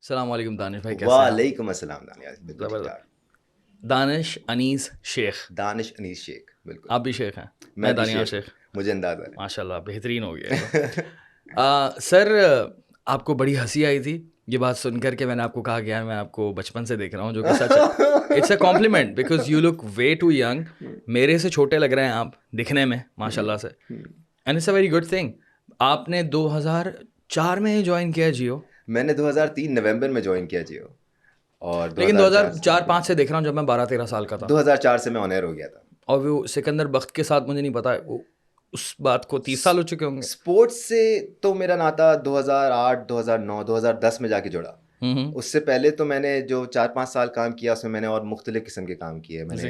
अस्सलाम वालेकुम दानिश भाई, कैसे हैं आप? वालेकुम अस्सलाम दानिश, बिल्कुल ठीक ज़बरदस्त। ठाक। दानिश अनीस शेख, दानिश अनीस शेख, बिल्कुल। आप भी शेख हैं? मैं मैं भी दानियाल शेख हूँ, शेख। मुझे अंदाज़ा माशाल्लाह बेहतरीन हो गया ये तो। है। सर, आपको बड़ी हंसी आई थी ये बात सुनकर के। मैंने आपको कहा कि यार मैं आपको बचपन से देख रहा हूँ, जो कि सच है। It's a compliment because you look way too young. मेरे से छोटे लग रहे हैं आप दिखने में माशाल्लाह से, and it's a very good thing. आपने 2004 में ही ज्वाइन किया जियो, मैंने 2003 नवंबर में ज्वाइन किया जियो और लेकिन 2004 से 2004-5 से देख रहा हूँ जब मैं 12-13 साल का था। 2004 से मैं ऑन एयर हो गया था। और वो सिकंदर बख्त के साथ मुझे नहीं पता है उस बात को 30 साल हो चुके होंगे। स्पोर्ट्स से तो मेरा नाता 2008, 2009, 2010 में जाके जुड़ा। हम्म। उससे पहले तो मैंने जो 4-5 साल काम किया उसमें मैंने और मुख्तलिफ किस्म के काम किए। जैसे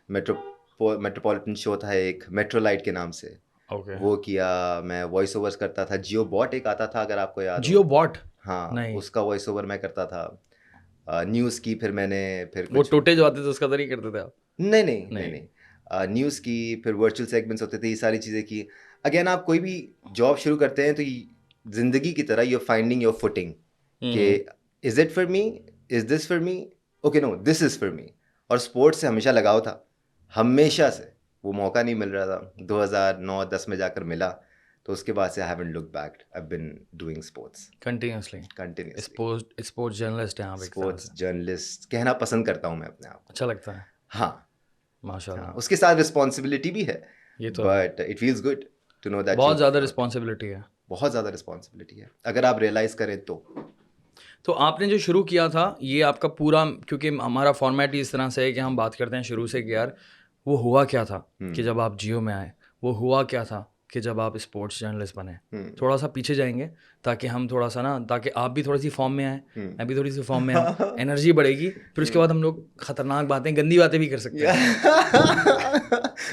मैंने कि मेट्रोपॉलिटन शो था एक, मेट्रोलाइट के नाम से, ओके। वो किया। मैं वॉइस ओवर्स करता था। जियो बॉट एक आता था, अगर आपको याद हो। जियो बॉट? हाँ, नहीं, उसका वॉइस ओवर मैं करता था। न्यूज़ की फिर मैंने फिर वो कुछ टोटे जो आते थे उसका तो नहीं करते थे आप? नहीं नहीं नहीं नहीं। नहीं, न्यूज़ की, फिर वर्चुअल सेगमेंट्स होते थे, ये सारी चीज़ें की। अगेन आप कोई भी जॉब शुरू करते हैं तो ज़िंदगी की तरह यूर फाइंडिंग योर फुटिंग कि hmm. Is it for me, is this for me, okay no this is for me. और स्पोर्ट्स से हमेशा लगाव था, हमेशा से। वो मौका नहीं मिल रहा था, 2009-10 में जाकर मिला, तो उसके बाद से I haven't look back. I been doing sports continuously continuously. Sports journalist हैं आप एक तरह से? स्पोर्ट्स जर्नलिस्ट कहना पसंद करता हूँ मैं अपने आप को। अच्छा लगता है। हाँ, हाँ, माशाल्लाह। उसके साथ रिस्पॉन्सिबिलिटी भी है, ये तो है, but it feels good to know that you बहुत ज़्यादा रिस्पॉन्सिबिलिटी है। बहुत ज़्यादा रिस्पॉन्सिबिलिटी है अगर आप रियलाइज़ करें तो। तो आपने जो शुरू किया था ये आपका पूरा, क्योंकि हमारा फॉर्मेट ही इस तरह से है कि हम बात करते हैं शुरू से कि यार वो हुआ क्या था कि जब आप जियो में आए, वो हुआ क्या था कि जब आप स्पोर्ट्स जर्नलिस्ट बने। थोड़ा सा पीछे जाएंगे ताकि हम थोड़ा सा ना, ताकि आप भी थोड़ी सी फॉर्म में आए, मैं भी थोड़ी सी फॉर्म में आऊँ, एनर्जी बढ़ेगी, फिर उसके बाद हम लोग खतरनाक बातें, गंदी बातें भी कर सकते हैं।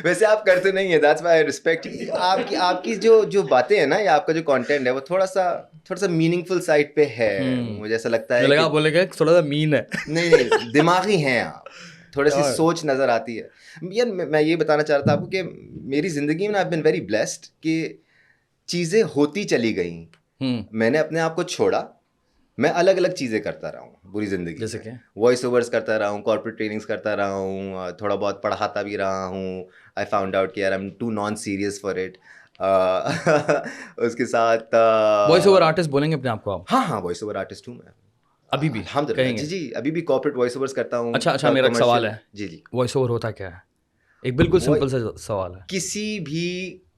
वैसे आप करते नहीं है, दैट्स व्हाई आई रिस्पेक्ट। आपकी आपकी जो बातें हैं ना, या आपका जो कंटेंट है, वो थोड़ा सा मीनिंगफुल साइड पे है। मुझे ऐसा लगता मुझे है लगा कि आप बोलेगा थोड़ा सा मीन है। नहीं नहीं, दिमागी हैं आप, थोड़ी सी और सोच नज़र आती है। यार मैं ये बताना चाह रहा था आपको कि मेरी ज़िंदगी में आई बीन वेरी ब्लेस्ड कि चीज़ें होती चली गई। मैंने अपने आप को छोड़ा, मैं अलग अलग चीज़ें करता रहा हूँ पूरी ज़िंदगी जैसे में। कि वॉइस ओवर्स करता रहा हूँ, कॉर्पोरेट ट्रेनिंग्स करता रहा हूँ, थोड़ा बहुत पढ़ाता भी रहा हूँ। आई फाउंड आउट कि यार I am too non serious for it. उसके साथ वॉइस ओवर आर्टिस्ट बोलेंगे अपने आप को आप? हाँ हाँ, वॉइस ओवर आर्टिस्ट हूँ मैं। अभी भी अल्हम्दुलिल्लाह, कहेंगे? जी जी, अभी भी कॉर्पोरेट वॉइस ओवर्स करता हूँ। अच्छा अच्छा, मेरा एक सवाल कमर्शियल, है, जी जी। वॉइस ओवर होता क्या है? एक बिल्कुल वो सिंपल सा सवाल है। किसी भी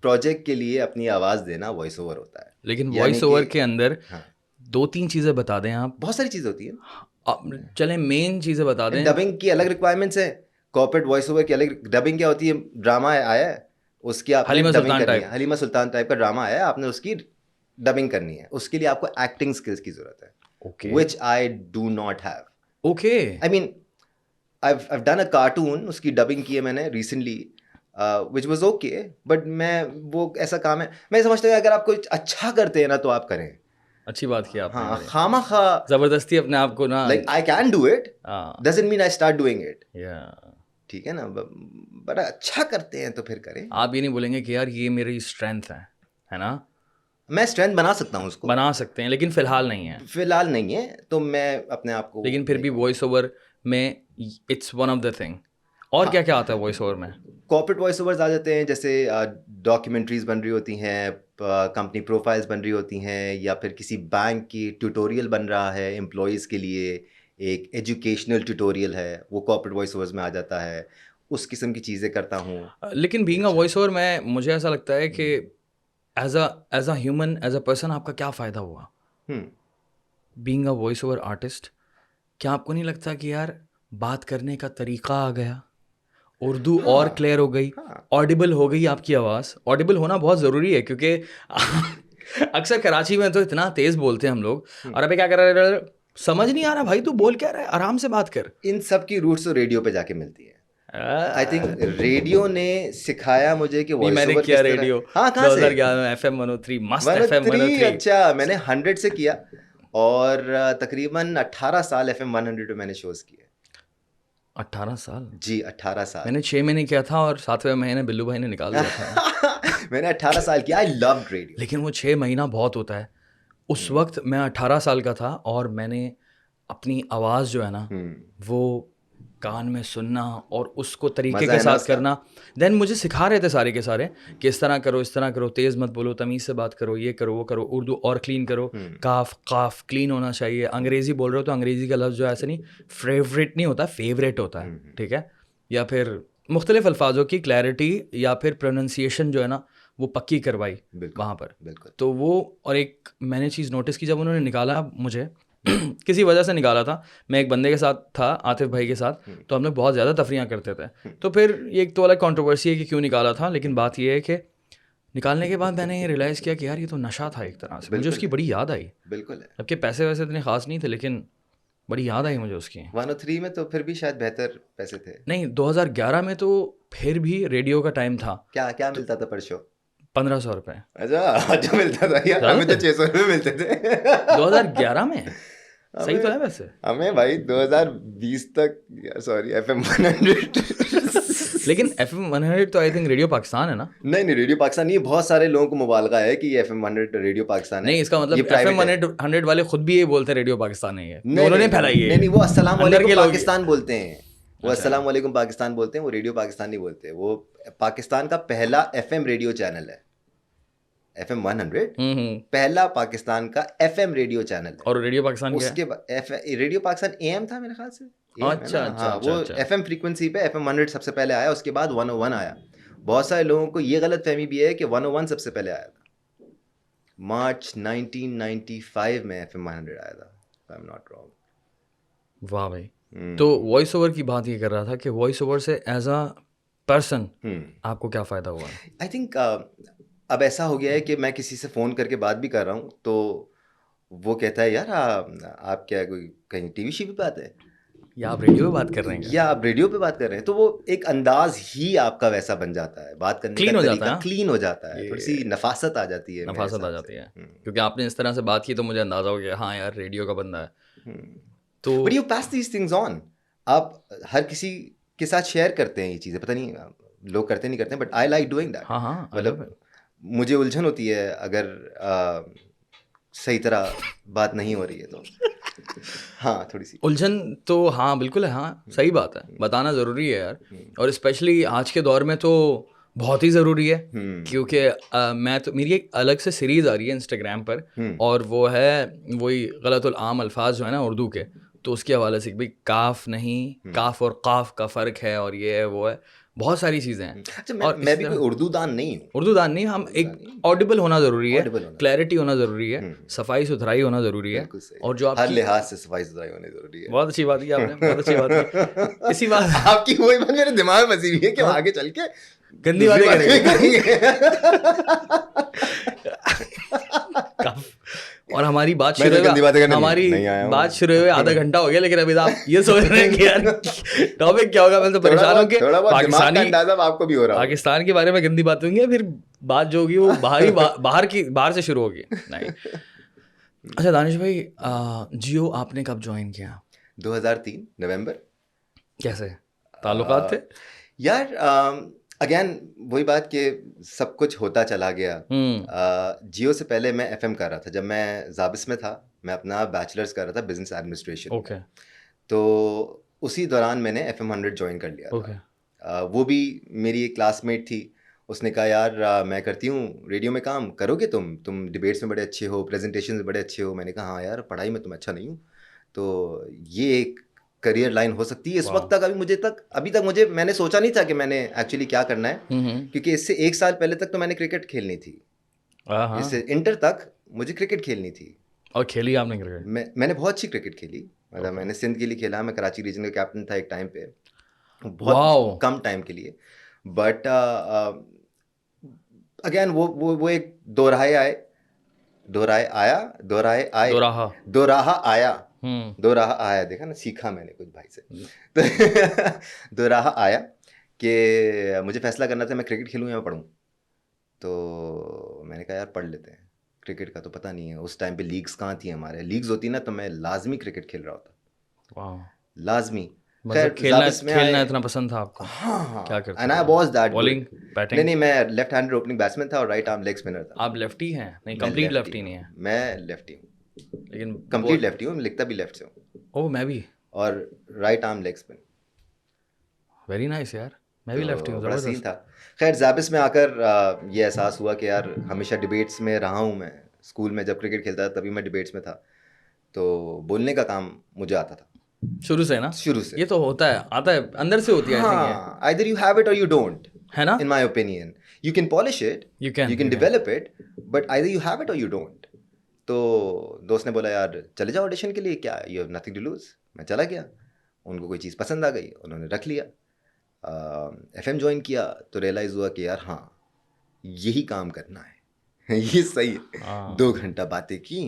प्रोजेक्ट के लिए अपनी आवाज़ देना वॉइस ओवर होता है। लेकिन यानी वॉइस कि ओवर के अंदर हाँ, 2-3 चीज़ें बता दें आप। बहुत सारी चीज़ें होती हैं। चलें मेन चीज़ें बता दें। डबिंग की अलग रिक्वायरमेंट्स है, कॉर्पोरेट वॉइस ओवर की अलग। डबिंग क्या होती है? ड्रामा आया है, उसकी आपने हलीमा डबिंग सुल्तान करनी टाइप। है। हलीमा सुल्तान टाइप का ड्रामा आया है, आपने उसकी डबिंग करनी है। उसके लिए आपको एक्टिंग स्किल्स की ज़रूरत है, okay which I do not have. Okay. I mean I've done a cartoon, उसकी डबिंग की है मैंने recently, which was okay. But मैं, वो ऐसा काम है, मैं समझता हूँ अगर आप कुछ अच्छा करते हैं ना तो आप करें। अच्छी बात की आपने हाँ, यार ये। खामा खा, ज़बरदस्ती अपने आप को ना। Like I can do it, हाँ doesn't mean I start doing it. या ठीक है ना, बड़ा अच्छा करते हैं तो फिर करें। आप ये नहीं बोलेंगे कि यार ये मेरी स्ट्रेंथ है ना? मैं स्ट्रेंथ बना सकता हूँ उसको, बना सकते हैं लेकिन फ़िलहाल नहीं है। फिलहाल नहीं है, तो मैं अपने आप को लेकिन फिर नहीं भी कहूँगा। वॉइस ओवर में it's one of the thing. और क्या हाँ, क्या आता है वॉइस ओवर में? कॉर्पोरेट वॉइस ओवर्स आ जाते हैं, जैसे डॉक्यूमेंट्रीज बन रही होती हैं, कंपनी प्रोफाइल्स बन रही होती हैं, या फिर किसी बैंक की ट्यूटोरियल बन रहा है एम्प्लॉयज़ के लिए, एक एजुकेशनल ट्यूटोरियल है, वो कॉर्पोरेट वॉइस ओवर्स में आ जाता है। उस किस्म की चीज़ें करता हूँ। लेकिन बीइंग अ अच्छा। वॉइस ओवर में मुझे ऐसा लगता है कि as a human, as a person आपका क्या फ़ायदा हुआ hmm. Being a voice over artist? क्या आपको नहीं लगता कि यार बात करने का तरीका आ गया, उर्दू और हाँ क्लियर हो गई, हाँ, ऑडिबल हो गई आपकी आवाज़? ऑडिबल होना बहुत ज़रूरी है क्योंकि अक्सर कराची में तो इतना तेज़ बोलते हैं हम लोग, और अबे क्या कर रहा है, समझ नहीं आ रहा भाई, तू बोल क्या रहा है, आराम से बात कर। इन सब की रूट्स तो रेडियो पे जाके मिलती है। आई थिंक रेडियो ने सिखाया मुझे कि नहीं, वॉइस मैंने ओवर किया किस तरह। रेडियो हाँ, कहाँ से? 2011 में FM 103, मस्त FM 103, 103। अच्छा, मैंने 100 से किया, और तकरीबन 18 साल FM 100 पे मैंने शोज किए। 18 साल? जी, 18 साल। मैंने 6 महीने किया था और 7वें महीने बिल्लू भाई ने निकाल दिया था। मैंने 18 साल किया। I loved radio. लेकिन वो 6 महीना बहुत होता है। उस वक्त मैं 18 साल का था और मैंने अपनी आवाज़ जो है ना वो कान में सुनना और उसको तरीके मजा के है ना साथ उसका? करना। देन मुझे सिखा रहे थे सारे के सारे कि इस तरह करो, तेज़ मत बोलो, तमीज़ से बात करो, ये करो, वो करो, उर्दू और क्लीन करो, काफ काफ क्लीन होना चाहिए। अंग्रेज़ी बोल रहे हो तो अंग्रेज़ी का लफ्ज़ जो है ऐसे नहीं फेवरेट नहीं होता, फेवरेट होता है, ठीक है। या फिर मुख्तलिफ अल्फाजों की क्लैरिटी या फिर प्रोनाउंसिएशन जो है ना वो पक्की करवाई बिल्कुल वहाँ पर। बिल्कुल। तो वो और एक मैंने चीज़ नोटिस की जब उन्होंने निकाला मुझे किसी वजह से निकाला था, मैं एक बंदे के साथ था, आतिफ भाई के साथ, तो हम लोग बहुत ज़्यादा तफरियाँ करते थे। तो फिर ये एक तो अलग कंट्रोवर्सी है कि क्यों निकाला था, लेकिन बात ये है कि निकालने के बाद मैंने ये रियलाइज़ किया कि यार ये तो नशा था एक तरह से। मुझे बिल्कुल उसकी है, बड़ी याद आई, बिल्कुल है। जबकि पैसे वैसे इतने ख़ास नहीं थे, लेकिन बड़ी याद आई मुझे उसकी। 103 में तो फिर भी शायद बेहतर पैसे थे। नहीं, 2011 में तो फिर भी रेडियो का टाइम था, क्या क्या मिलता था पर शो? 1500 रुपये। अच्छा, जो मिलता था यार, ज़्यादा हमें तो थे 600 रुपये मिलते थे। 2011 में। सही तो है हमें वैसे। हमें भाई 2020 तक, सॉरी, FM 100। लेकिन FM 100 तो आई थिंक रेडियो पाकिस्तान है ना? नहीं नहीं, रेडियो पाकिस्तान नहीं है। बहुत सारे लोगों को मुबालगा है कि ये FM 100 रेडियो पाकिस्तान है। नहीं, इसका ये मतलब प्राइवेट FM है। 100 वाले खुद भी ये बोलते हैं रेडियो पाकिस्तान नहीं है, ये नहीं उन्होंने नहीं फैलाई है। नहीं नहीं, वो अस्सलाम अंदर के वालेकुम लोग पाकिस्तान बोलते हैं। वो अच्छा। अस्सलाम वालेकुम पाकिस्तान बोलते हैं, वो रेडियो पाकिस्तान नहीं बोलते। वो पाकिस्तान का पहला FM रेडियो चैनल है। FM 100 पहला पाकिस्तान का FM रेडियो चैनल है। और रेडियो पाकिस्तान क्या है? उसके बाद रेडियो पाकिस्तान AM था मेरे ख्याल से। AM है अच्छा ना? अच्छा हाँ, अच्छा वो अच्छा। FM फ्रीक्वेंसी पे FM 100 सबसे पहले आया, उसके बाद 101 आया। बहुत सारे लोगों को ये गलत फहमी भी है कि 101 सबसे पहले आया था। मार्च 1995 में FM 100 आया था, if I'm not wrong। वाह भाई। तो वॉइस ओवर की बात ये कर रहा था कि वॉइस ओवर से एज अ पर्सन आपको क्या फ़ायदा हुआ? आई थिंक अब ऐसा हो गया है कि मैं किसी से फ़ोन करके बात भी कर रहा हूँ तो वो कहता है यार आप क्या कोई कहीं टीवी शी पे बात है, या आप रेडियो पे बात कर रहे हैं क्या? या आप रेडियो पे बात कर रहे हैं, तो वो एक अंदाज ही आपका वैसा बन जाता है, बात करने Clean का हो जाता तरीका है, हाँ? क्लीन हो जाता है, ये थोड़ी सी नफासत आ जाती है मेरे नफासत आ हिसाब जाती से। है, क्योंकि आपने इस तरह से बात की तो मुझे अंदाज़ा हो गया हाँ यार रेडियो का बंदा है। तो but you pass these things on. आप हर किसी के साथ शेयर करते हैं ये चीज़ें, पता नहीं लोग करते नहीं करते, but I like doing that. हाँ हाँ, I love मतलब मुझे उलझन होती है अगर सही तरह बात नहीं हो रही है तो हाँ, थोड़ी सी उलझन तो हाँ बिल्कुल है, हाँ सही बात है, बताना ज़रूरी है यार। और स्पेशली आज के दौर में तो बहुत ही ज़रूरी है, क्योंकि मैं तो मेरी एक अलग से सीरीज़ आ रही है इंस्टाग्राम पर, और वो है वही गलतुल आम अल्फाज जो है ना उर्दू के, तो उसके हवाले से कि भाई काफ नहीं, काफ और काफ का फ़र्क है, और ये है वो है, बहुत सारी चीज़ें हैं। अच्छा, और मैं इसी भी तरह कोई उर्दू दान नहीं हूँ। उर्दू दान नहीं, हम एक ऑडिबल होना ज़रूरी है, Audible होना। क्लैरिटी होना ज़रूरी है, सफाई सुथराई होना ज़रूरी है, बिल्कुल सही। और जो हर आपकी लिहाज से सफाई सुथराई होनी जरूरी है। बहुत अच्छी बात की आपने, बहुत अच्छी बात की। इसी बात आपकी वही बात मेरे दिमाग में बसी हुई है कि हम आगे चल के गंदी दूसरी बातें बातें करेंगे। और हमारी बात मैं शुरू तो गंदी बातें करने हमारी नहीं आया हूँ। बात शुरू हुए आधा घंटा हो गया, लेकिन अभी आप ये सोच रहे हैं कि यार टॉपिक क्या होगा। मैं तो परेशान हूँ कि थोड़ा बहुत दिमाग का पाकिस्तानी अंदाजा अब आपको भी हो रहा होगा। पाकिस्तान के बारे में गंदी बात होंगी, फिर बात जो होगी वो बाहर से शुरू होगी। नहीं, अच्छा दानिश भाई, जियो आपने कब ज्वाइन किया? 2003 नवंबर। कैसे ताल्लुकात थे? यार अगेन वही बात कि सब कुछ होता चला गया। जियो से पहले मैं एफएम कर रहा था। जब मैं जाबिस में था, मैं अपना बैचलर्स कर रहा था बिजनेस एडमिनिस्ट्रेशन। ओके तो उसी दौरान मैंने FM 100 ज्वाइन कर लिया ओके। था। वो भी मेरी एक क्लासमेट थी, उसने कहा यार मैं करती हूँ रेडियो में काम, करोगे तुम डिबेट्स में बड़े अच्छे हो, प्रेजेंटेशन में बड़े अच्छे हो। मैंने कहा हाँ यार, पढ़ाई में तुम अच्छा नहीं हूँ, तो ये एक करियर लाइन हो सकती है। इस वक्त तक अभी तक मुझे मैंने सोचा नहीं था कि मैंने एक्चुअली क्या करना है, क्योंकि इससे एक साल पहले तक तो मैंने क्रिकेट खेलनी थी। इससे इंटर तक मुझे क्रिकेट खेलनी थी। और खेली आपने क्रिकेट? मैंने बहुत अच्छी क्रिकेट खेली। मतलब मैंने सिंध के लिए खेला, मैं कराची रीजन का कैप्टन था एक टाइम पे, बहुत कम टाइम के लिए। बट अगेन वो एक दोराहे आया, देखा ना, सीखा मैंने कुछ भाई से। दोराहा आया कि मुझे फैसला करना था मैं क्रिकेट खेलूँ या पढ़ूँ। तो मैंने कहा यार पढ़ लेते हैं, क्रिकेट का तो पता नहीं है। उस टाइम पे लीग्स कहाँ थी, हमारे लीग्स होती ना तो मैं लाजमी क्रिकेट खेल रहा होता, लाजमी। मतलब खेलना इतना पसंद था आपको? हाँ, क्या करते and I was that bowling good। Batting? नहीं, मैं लेफ्ट हैंडेड ओपनिंग बैट्समैन था और राइट आर्म लेग स्पिनर था। आप लेफ्टी हैं? नहीं, कंप्लीट लेफ्टी नहीं है। मैं लेफ्टी हूँ, लेकिन कंप्लीट लेफ्टी हूँ, लिखता भी लेफ्ट से हूँ। ओह मैं भी, और right arm leg spin. Very nice यार, मैं भी लेफ्टी हूँ, तो बड़ा सीन ज़बरदस्त। था। खैर जाबिस में आकर ये एहसास हुआ कि यार हमेशा डिबेट्स में रहा हूँ मैं। स्कूल में जब क्रिकेट खेलता था तभी मैं डिबेट्स में था, तो बोलने का काम मुझे आता था शुरू से ना, शुरू से। ये तो होता है, आता है, अंदर से होती है आई थिंक ये, हाँ, आइदर यू हैव इट और यू डोंट, है ना? इन my opinion. You can polish it, you you can, can you can. Develop it, but either you have it और यू डोंट। तो दोस्त ने बोला यार चले जाओ ऑडिशन के लिए, क्या you have nothing to lose. मैं चला गया, उनको कोई चीज़ पसंद आ गई, उन्होंने रख लिया। एफएम ज्वाइन किया तो रियलाइज़ हुआ कि यार हाँ, यही काम करना है ये सही है। हाँ 2 घंटा बातें की,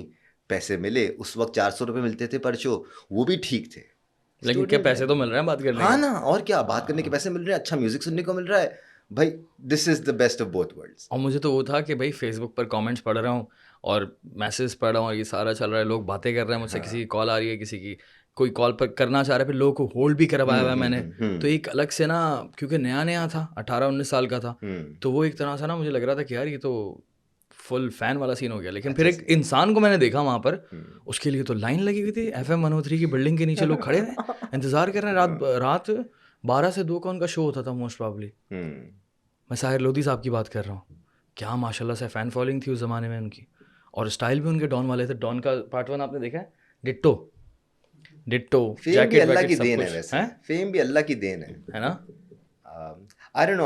पैसे मिले। उस वक्त 400 रुपये मिलते थे पर शो, वो भी ठीक थे। लेकिन क्या स्टूडेंट पैसे है, तो मिल रहे हैं बात करने हाँ के? ना, और क्या, बात करने के हाँ। पैसे मिल रहे हैं, अच्छा म्यूजिक सुनने को मिल रहा है भाई। This is the best of both worlds. और मुझे तो वो था कि भाई फेसबुक पर कमेंट्स पढ़ रहा हूँ और मैसेज पढ़ रहा हूँ और ये सारा चल रहा है, लोग बातें कर रहे हैं मुझसे, किसी की कॉल आ रही है, किसी की कोई कॉल पर करना चाह रहा है, फिर लोगों को होल्ड भी करवाया हुआ है मैंने। तो एक अलग से ना, क्योंकि नया नया था, 18-19 साल का था, तो वो एक तरह से ना मुझे लग रहा था कि यार ये तो फुल फैन वाला सीन हो गया। लेकिन फिर एक इंसान को मैंने देखा वहाँ पर, उसके लिए तो लाइन लगी हुई थी। FM 103 की बिल्डिंग के नीचे लोग खड़े थे, इंतज़ार कर रहे हैं। रात 12 से 2 का उनका शो होता था मोस्ट प्रॉब्ली। मैं साहिर लोधी साहब की बात कर रहा हूँ। क्या माशाल्लाह से फ़ैन फॉलोइंग थी उस ज़माने में उनकी, और स्टाइल भी उनके डॉन वाले थे। डॉन का पार्ट 1 आपने देखा है? डिट्टो डिट्टो, फेम भी जैकेट अल्लाह वैकेट की सब देन है, कुछ वैसे है फेम भी अल्लाह की देन है ना? आई डोंट नो।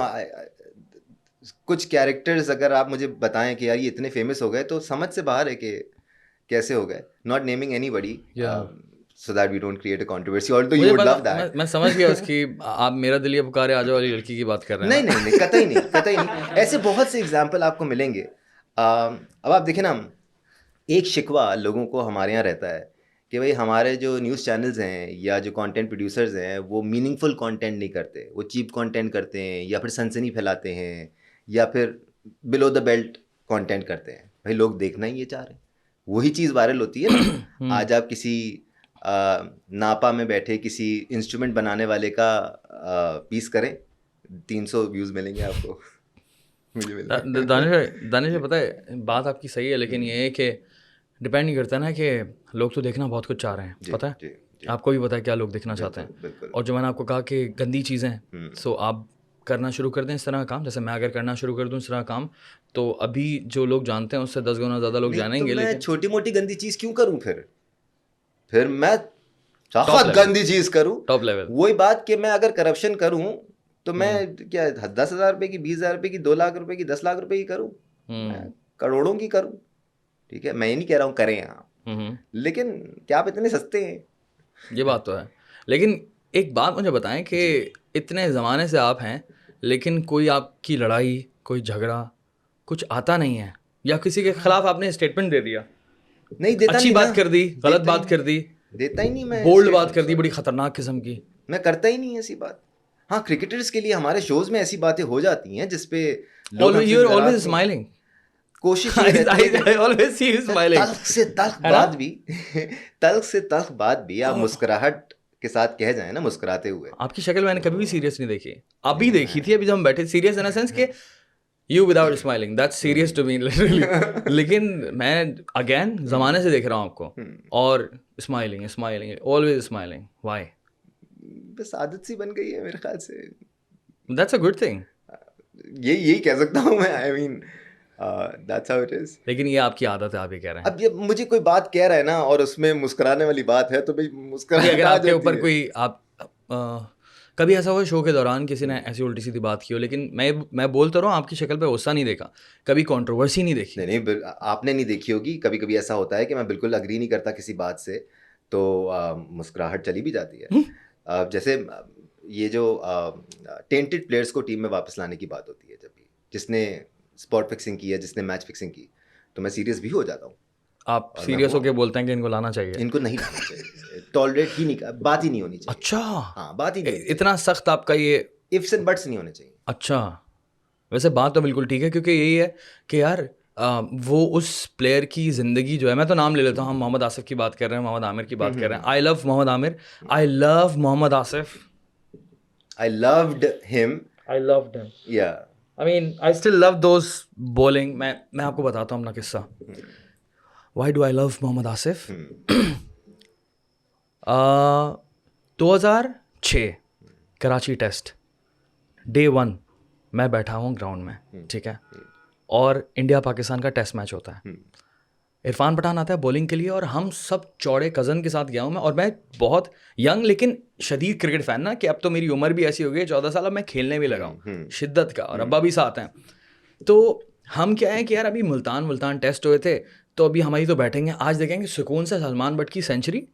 कुछ कैरेक्टर्स अगर आप मुझे बताएं कि यार ये इतने फेमस हो गए, तो समझ से बाहर है कि कैसे हो गए। नॉट नेमिंग एनीबॉडी या so that we don't create a controversy, although you मुझे वुड पता, लव दैट। मैं समझ गया उसकी, आप मेरा दिल ये पुकारे आ जाओ वाली लड़की की बात कर रहे हैं नहीं ना? नहीं नहीं, कतई नहीं, कतई नहीं। ऐसे बहुत से एग्जाम्पल आपको मिलेंगे। अब आप देखें ना, एक शिकवा लोगों को हमारे यहाँ रहता है कि भाई हमारे जो न्यूज़ चैनल्स हैं या जो कंटेंट प्रोड्यूसर्स हैं वो मीनिंगफुल कंटेंट नहीं करते, वो चीप कंटेंट करते हैं, या फिर सनसनी फैलाते हैं, या फिर बिलो द बेल्ट कंटेंट करते हैं। भाई लोग देखना ही ये चाह रहे हैं, वही चीज़ वायरल होती है ना। आज आप किसी नापा में बैठे किसी इंस्ट्रूमेंट बनाने वाले का पीस करें, 300 व्यूज़ मिलेंगे आपको मुझे मिल रहा है। दानिश पता है बात आपकी सही है, लेकिन ये है कि डिपेंड नहीं करता ना, कि लोग तो देखना बहुत कुछ चाह रहे हैं, जी पता है? जी जी, आपको भी पता है क्या लोग देखना चाहते हैं। बिल्कुल बिल्कुल। और जो मैंने आपको कहा कि गंदी चीज़ें, सो आप करना शुरू कर दें इस तरह का काम, जैसे मैं अगर करना शुरू कर दूं इस तरह का काम, तो अभी जो लोग जानते हैं उससे 10 गुना ज़्यादा लोग नहीं तो जानेंगे। मैं लेकिन छोटी मोटी गंदी चीज क्यों करूं फिर मैं टॉप सख्त लेवल, गंदी चीज करूं। Top level. वही बात कि मैं अगर करप्शन करूं तो मैं क्या 10,000 रुपए की, 20,000 रुपए की, 2 लाख रुपए की, 10 लाख रुपए की करूं, मैं करोड़ों की करूं। ठीक है, मैं ये नहीं कह रहा हूं करें आप, लेकिन क्या आप इतने सस्ते हैं? ये बात तो है। लेकिन एक बात मुझे बताएं कि इतने ज़माने से आप हैं, लेकिन कोई आपकी लड़ाई, कोई झगड़ा, कुछ आता नहीं है, या किसी के खिलाफ आपने स्टेटमेंट दे दिया, नहीं देता अच्छी नहीं ना, बात कर दी, गलत देता ही बात कर दी, देता ही नहीं मैं बोल्ड बात कर स्टेटमेंट्स दी, बड़ी वगैरह। खतरनाक किस्म की। मैं करता ही नहीं ऐसी बात। हाँ, क्रिकेटर्स के लिए हमारे शोज में ऐसी बातें हो जाती हैं जिसपे लोग ऑलवेज हमसे यू आर नाराज ऑलवेज नहीं। स्माइलिंग। कोशिश ये रहती है आई कि ऑलवेज सी यू स्माइलिंग, तल्ख से तल्ख है ना? बात भी तल्ख से तल्ख बात भी आप मुस्कुराहट के साथ कह जाए ना, मुस्कुराते हुए। आपकी शक्ल मैंने कभी भी सीरियस नहीं देखी। अभी नहीं देखी थी, अभी जब हम बैठे, सीरियस इन सेंस के you without smiling, that's serious to me literally. लेकिन मैं अगेन जमाने से देख रहा हूँ आपको, और smiling smiling always smiling, why? बस आदत सी बन गई है मेरे ख्याल से। That's a good thing. यही कह सकता हूँ मैं। I mean that's how it is. लेकिन ये आपकी आदत है, आप ये कह रहे हैं। अब ये मुझे कोई बात कह रहा है ना और उसमें मुस्कुराने वाली बात है, तो भाई कि मुस्कुराहट अगर आ आपके जाती ऊपर है। कोई आप कभी ऐसा हुआ शो के दौरान किसी ने ऐसी उल्टी सीधी बात की हो, लेकिन मैं बोलता रहा हूँ, आपकी शक्ल पे गुस्सा नहीं देखा, कभी कंट्रोवर्सी नहीं देखी? नहीं नहीं, आपने नहीं देखी होगी। कभी कभी ऐसा होता है कि मैं बिल्कुल अग्री नहीं करता किसी बात से, तो मुस्कुराहट चली भी जाती है। जैसे ये जो टेंटेड प्लेयर्स को टीम में वापस लाने की बात होती है, जब भी जिसने स्पॉट फिक्सिंग की है, जिसने मैच फिक्सिंग की, तो मैं सीरियस भी हो जाता हूँ। आप और मैं सीरियस हुआ होके बोलते हैं कि इनको लाना चाहिए? इनको नहीं लाना चाहिए, टॉलरेट ही नहीं, बात ही नहीं होनी चाहिए। अच्छा, हाँ, बात ही नहीं होनी चाहिए, इतना सख्त आपका ये? इफ्स एंड बट्स नहीं होने चाहिए। अच्छा, वैसे बात तो बिल्कुल ठीक है, क्योंकि यही है कि यार वो उस प्लेयर की ज़िंदगी जो है, मैं तो नाम ले लेता हूँ, हम मोहम्मद आसिफ की बात कर रहे हैं, मोहम्मद आमिर की बात कर रहे हैं। I love Mohammad Amir, I love Mohammad Asif, I loved him, I loved him. या I mean I still love those bowling. मैं आपको बताता हूँ अपना किस्सा। Why do I love Mohammad Asif? 2006 Karachi test, day 1 मैं बैठा हूँ ग्राउंड में, ठीक है, और इंडिया पाकिस्तान का टेस्ट मैच होता है। इरफान पठान आता है बॉलिंग के लिए और हम सब चौड़े कज़न के साथ गया हूँ मैं, और मैं बहुत यंग लेकिन शदीद क्रिकेट फ़ैन ना, कि अब तो मेरी उम्र भी ऐसी हो गई 14 साल, अब मैं खेलने भी लगा हूँ शिद्दत का, और अब्बा भी साथ हैं। तो हम क्या है कि यार अभी मुल्तान टेस्ट हुए थे, तो अभी हमारी तो बैठेंगे, आज देखेंगे सुकून से सलमान बट की सेंचुरी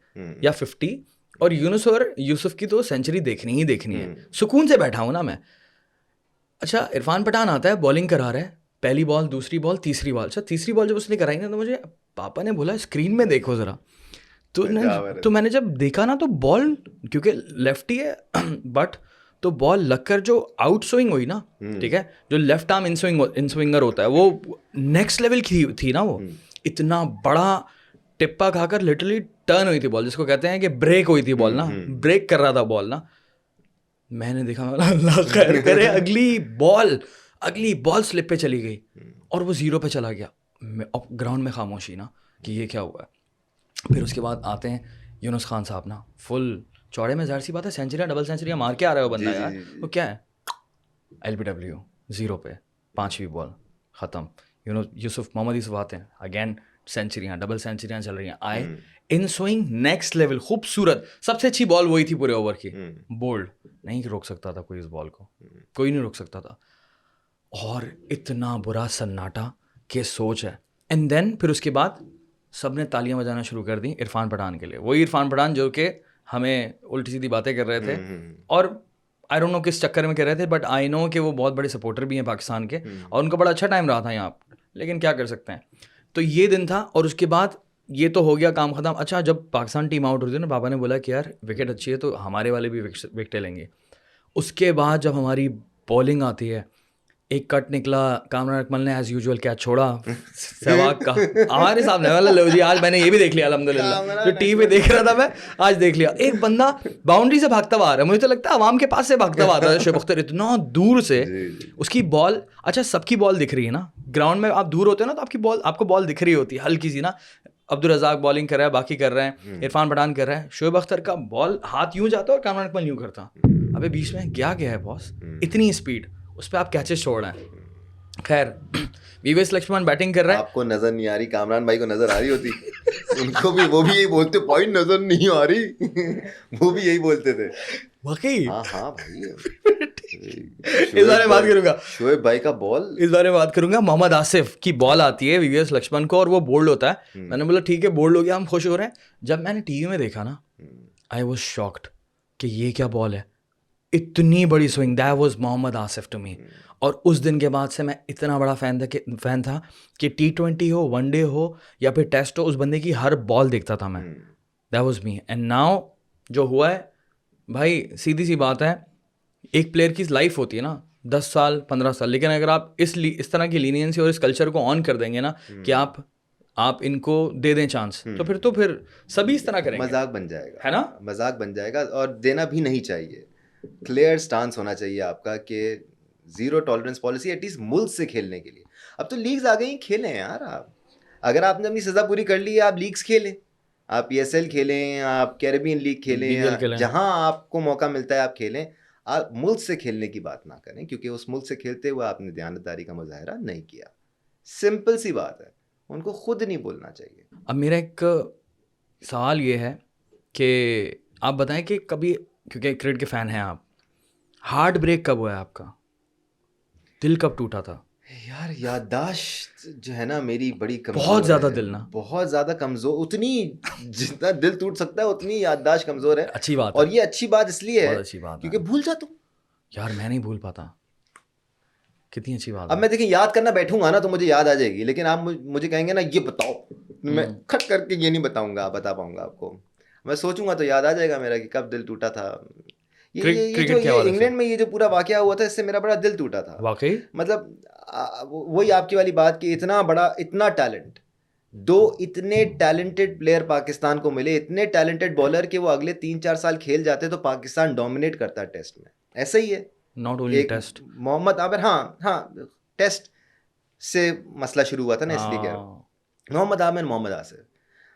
या 50, और यूनुस और यूसुफ की तो सेंचुरी देखनी ही देखनी है, सुकून से बैठा हूँ ना मैं। अच्छा, इरफान पठान आता है, बॉलिंग करा रहा है, पहली बॉल, दूसरी बॉल, तीसरी बॉल। अच्छा, तीसरी बॉल जब उसने कराई ना, तो मुझे पापा ने बोला स्क्रीन में देखो ज़रा। तो मैंने जब देखा ना, तो बॉल क्योंकि लेफ्टी है बट तो बॉल लगकर जो आउट स्विंग हुई ना, ठीक है, जो लेफ्ट आर्म इन स्विंगर होता है, वो नेक्स्ट लेवल की थी ना। वो इतना बड़ा टिप्पा खाकर लिटरली टर्न हुई थी बॉल, जिसको कहते हैं कि ब्रेक हुई थी बॉल ना, ब्रेक कर रहा था बॉल ना। मैंने देखा, अल्लाह खैर करे, अगली बॉल स्लिप पे चली गई और वो 0 पे चला गया। अब ग्राउंड में खामोशी ना कि ये क्या हुआ है। फिर उसके बाद आते हैं यूनुस खान साहब ना, फुल चौड़े में, ज़ाहिर सी बात है, सेंचुरियाँ डबल सेंचुरियाँ मार के आ रहा है वो बंदा यार। वो क्या है, LBW 0 पे, 5वीं बॉल ख़त्म। यूसुफ मोहम्मद यूसुफ आते हैं, अगेन सेंचुरियाँ, डबल सेंचुरियाँ चल रही हैं, आए इन स्विंग नेक्स्ट लेवल, खूबसूरत, सबसे अच्छी बॉल वही थी पूरे ओवर की, बोल्ड, नहीं रोक सकता था कोई इस बॉल को, कोई नहीं रोक सकता था। और इतना बुरा सन्नाटा के सोच है। एंड देन फिर उसके बाद सब ने तालियां बजाना शुरू कर दी इरफान पठान के लिए, वही इरफान पठान जो कि हमें उल्टी सीधी बातें कर रहे थे, और आई डोंट नो किस चक्कर में कर रहे थे, बट आई नो कि वो बहुत बड़े सपोर्टर भी हैं पाकिस्तान के, और उनका बड़ा अच्छा टाइम रहा था यहाँ, लेकिन क्या कर सकते हैं। तो ये दिन था, और उसके बाद ये तो हो गया, काम ख़त्म। अच्छा, जब पाकिस्तान टीम आउट होती है ना, पापा ने बोला कि यार विकेट अच्छी है तो हमारे वाले भी विकेटें लेंगे। उसके बाद जब हमारी बॉलिंग आती है, एक कट निकला, कामरान अकमल ने एज यूजुअल कैच छोड़ा सहवाग का हमारे सामने, वाला लो जी, आज मैंने ये भी देख लिया अल्हम्दुलिल्लाह, जो टीवी पे देख रहा था मैं, आज देख लिया। एक बंदा बाउंड्री से भागता हुआ आ रहा है, मुझे तो लगता है अवाम के पास से भागता हुआ आता है शुएब अख्तर, इतना दूर से उसकी बॉल। अच्छा, सबकी बॉल दिख रही है ना, ग्राउंड में आप दूर होते हो ना, तो आपको बॉल दिख रही होती है हल्की सी ना। अब्दुल रज़ाक बॉलिंग कर रहा है, बाकी कर रहे हैं, इरफान पठान कर रहा है, शुएब अख्तर का बॉल हाथ यूं जाता है और कामरान अकमल यूं करता। अबे बीच में क्या गया है बॉस, इतनी स्पीड, उस पर आप कैचेस छोड़ रहे हैं। खैर, वीवीएस लक्ष्मण बैटिंग कर रहा है। आपको नजर नहीं आ रही, कामरान भाई को नजर आ रही होती उनको भी, वो भी यही बोलते, पॉइंट नजर नहीं आ रही वो भी यही बोलते थे वाकई। हाँ भाई इस बारे में बात करूंगा, शोएब भाई का बॉल, इस बारे में बात करूंगा। मोहम्मद आसिफ की बॉल आती है वीवीएस लक्ष्मण को, और वो बोल्ड होता है। मैंने बोला ठीक है, बोल्ड हो गया, हम खुश हो रहे हैं। जब मैंने टीवी में देखा ना, आई वॉज शॉक्ड कि ये क्या बॉल है, इतनी बड़ी swing, that was Mohammad Asif to me. और उस दिन के बाद से मैं इतना बड़ा फ़ैन था कि T20 हो, वनडे हो या फिर टेस्ट हो, उस बंदे की हर बॉल देखता था मैं। That was me. And now जो हुआ है भाई, सीधी सी बात है, एक प्लेयर की लाइफ होती है ना 10 साल 15 साल, लेकिन अगर आप इस तरह की लीनियंसी और इस कल्चर को ऑन कर देंगे ना कि आप इनको दे दें चांस, तो फिर सभी इस तरह करेंगे, मजाक बन जाएगा, है ना, मजाक बन जाएगा। और देना भी नहीं चाहिए, क्लियर स्टांस होना चाहिए आपका कि जीरो टॉलरेंस पॉलिसी, एटलीस्ट मुल्क से खेलने के लिए। अब तो लीग्स आ गई, खेलें यार आप, अगर आपने अपनी सज़ा पूरी कर ली है, आप लीग्स खेलें, आप PSL खेलें, आप कैरेबियन लीग खेलें, जहां आपको मौका मिलता है आप खेलें। आप मुल्क से खेलने की बात ना करें, क्योंकि उस मुल्क से खेलते हुए आपने दयानतदारी का मुजाहरा नहीं किया। सिंपल सी बात है, उनको खुद नहीं बोलना चाहिए। अब मेरा एक सवाल ये है कि आप बताएं कि कभी, क्योंकि क्रिकेट के फ़ैन हैं आप, हार्ट ब्रेक कब हुआ है आपका, दिल कब टूटा था? यार याददाश्त जो है ना मेरी बड़ी कमजोर, बहुत ज़्यादा दिल ना, बहुत ज़्यादा कमज़ोर, उतनी जितना दिल टूट सकता है उतनी याददाश्त कमज़ोर है। अच्छी बात और है, ये अच्छी बात इसलिए है क्योंकि भूल जाता हूँ यार, मैं नहीं भूल पाता, कितनी अच्छी बात अब है। मैं देखिए याद करना बैठूंगा ना तो मुझे याद आ जाएगी, लेकिन आप मुझे कहेंगे ना ये बताओ, मैं खट करके ये नहीं बताऊंगा, बता पाऊंगा आपको। मैं सोचूंगा तो याद आ जाएगा मेरा कि कब दिल टूटा था। ये इंग्लैंड में ये जो पूरा वाकया हुआ था, इससे मेरा बड़ा दिल टूटा था वाकई। मतलब वही आपकी वाली बात कि इतना बड़ा, इतना टैलेंट, दो इतने टैलेंटेड प्लेयर पाकिस्तान को मिले, इतने टैलेंटेड बॉलर कि वो अगले 3-4 साल खेल जाते तो पाकिस्तान डोमिनेट करता टेस्ट में। ऐसा ही है, not only test, Mohammad Amir, हाँ टेस्ट से मसला शुरू हुआ था ना, इसलिए कह रहा हूँ। मोहम्मद आमिर, मोहम्मद आसिफ,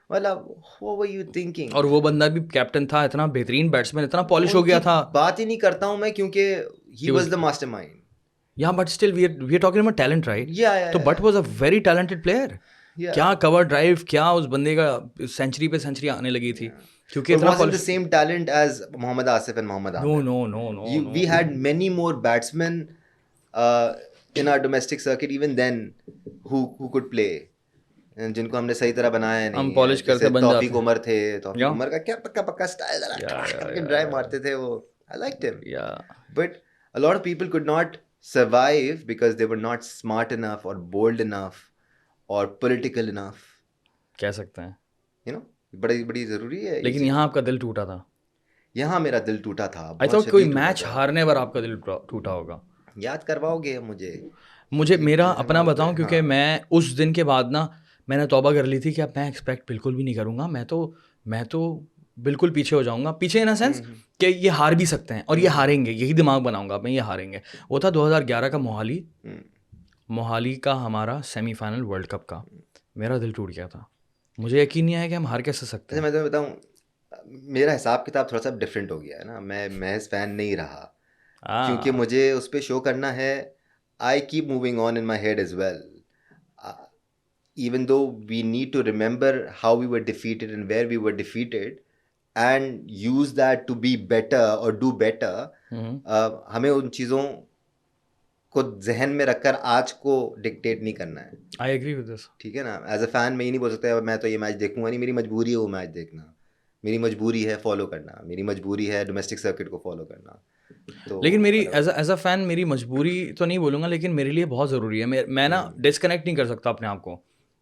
मतलब what were you thinking? और वो बंदा भी कैप्टन था, इतना बेहतरीन बैट्समैन, इतना पॉलिश हो गया उनकी था। बात ही नहीं करता हूँ मैं, क्योंकि he He was was- the mastermind. या but still we are talking about talent, right? Yeah, तो but was a very talented player. yeah. क्या कवर ड्राइव, क्या उस बंदे का सेंचुरी पे सेंचुरी आने लगी थी, क्योंकि But इतना wasn't the पॉलिश। same talent as Mohammad Asif and Mohammad no Amir. No no no We had many more batsmen in our domestic circuit even then who could play, जिनको हमने सही तरह बनाया नहीं हम है। polish करते जैसे बन तौफीक जाते। उमर थे, तौफीक Yeah. उमर का क्या पक्का पक्का स्टाइल करके ड्राइव मारते थे वो। I liked him. या But a lot of people could not survive because they were not smart enough or bold enough or political enough. कह सकते हैं, You know, बड़ी बड़ी जरूरी है ये लेकिन चीज़। यहाँ आपका दिल टूटा था। यहाँ मेरा दिल टूटा था, आई बहुत थॉट कोई शदीद टूटा मैच था। हारने पर आपका दिल टूटा होगा। याद करवाओगे मुझे? मुझे मेरा मुझे अपना मालूम बताऊं, है, क्योंकि हाँ। मैं उस दिन के बाद ना मैंने तौबा कर ली थी कि अब मैं एक्सपेक्ट बिल्कुल भी नहीं करूंगा। मैं तो बिल्कुल पीछे हो जाऊंगा, पीछे इन अ सेंस कि ये हार भी सकते हैं और ये हारेंगे, यही दिमाग बनाऊंगा मैं, ये हारेंगे। वो था 2011 का मोहाली का हमारा सेमीफाइनल वर्ल्ड कप का। मेरा दिल टूट गया था, मुझे यकीन नहीं आया कि हम हार कैसे सकते अच्छा, हैं। मैं तुम्हें बताऊं, मेरा हिसाब किताब थोड़ा सा डिफरेंट हो गया है ना। मैं महज फैन नहीं रहा, क्योंकि मुझे उस पर शो करना है। I keep moving on in my head as well, even though we need to remember how we were defeated and where we were defeated and use that to be better or do better. हमें उन चीज़ों को जहन में रखकर आज को dictate नहीं करना है। I agree with this. ठीक है ना। एज अ फैन मैं ये नहीं बोल सकता मैं तो ये मैच देखूंगा नहीं, मेरी मजबूरी है वो मैच देखना, मेरी मजबूरी है फॉलो करना, मेरी मजबूरी है डोमेस्टिक सर्किट को फॉलो करना। तो लेकिन मेरी एज अ फैन मेरी मजबूरी तो नहीं बोलूँगा, लेकिन मेरे लिए बहुत ज़रूरी है। मैं ना डिस्कनेक्ट नहीं कर सकता अपने आप को।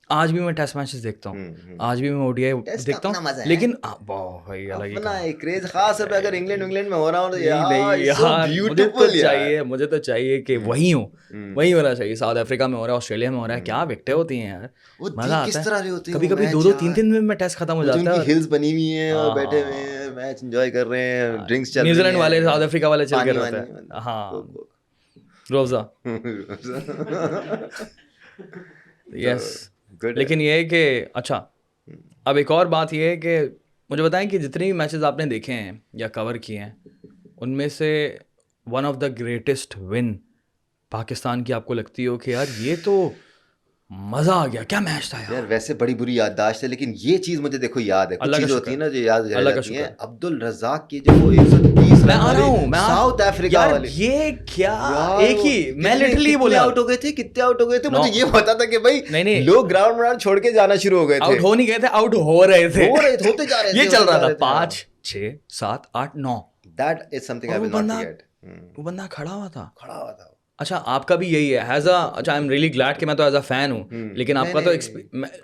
आज भी मैं टेस्ट मैचेस देखता हूँ, आज भी मैं ओडीआई टेस्ट देखता अपना मजा हूँ, है। लेकिन भाई अलग ही अपना एक क्रेज खास है। अगर इंग्लैंड में हो रहा हो तो नहीं यार नहीं it's so यार, beautiful यार। मुझे तो चाहिए कि वही हो, वही होना चाहिए। साउथ अफ्रीका में हो रहा है, ऑस्ट्रेलिया में हो रहा है, क्या विकेटें होती हैं यार, वो मजा किस आता तरह है। के होते हैं कभी वो कभी मैच 2-2 यार। 3-3 दिन में टेस्ट खत्म हो वो जो जाता है। उनकी हिल्स बनी हुई हैं और बैठे हुए हाँ। हैं, मैच एंजॉय कर रहे हैं, ड्रिंक्स चल रही न्यूजीलैंड वाले, हैं, साउथ अफ्रीका वाले चल के पानी रहते वानी, हैं। हाँ, कोक रोज़ा, वोक। यस। गुड। लेकिन ये है कि अच्छा, अब एक और बात ये है कि मुझे बताएं कि जितने भी मैचेस आपने देखे हैं या कवर किए हैं, उनमें से one of the greatest win Pakistan की आपको लगती हो कि यार ये तो मज़ा आ गया, क्या मैच था यार। यार वैसे बड़ी बुरी याददाश्त है, लेकिन ये चीज मुझे देखो याद है। कुछ अल्लाह का चीजें शुक्र होती है है, ना जो याद रह अल्लाह का जाती हैं। शुक्र। अब्दुल रज़ाक की जो वो 130 मैं रन आ रहा हूँ, मैं साउथ अफ्रीका यार वाले, ये क्या यार एक ही मैं लिटरली कितने बोला आउट हो गए थे, कितने आउट हो गए थे। नौ। मुझे ये पता था कि भाई नहीं लोग ग्राउंड छोड़ के जाना शुरू हो गए थे। आउट हो नहीं गए थे, आउट हो रहे थे, होते जा रहे थे, ये चल होते रहा जा था रहे थे, हाँ। 5 6 7 8 9। दैट इज समथिंग आई और विल वो नॉट बंदा फॉरगेट। वो बंदा खड़ा हुआ था। खड़ा हुआ था। अच्छा, आपका भी यही है एज अ, अच्छा आई एम रियली ग्लैड कि मैं तो एज अ फैन हूँ, लेकिन आपका तो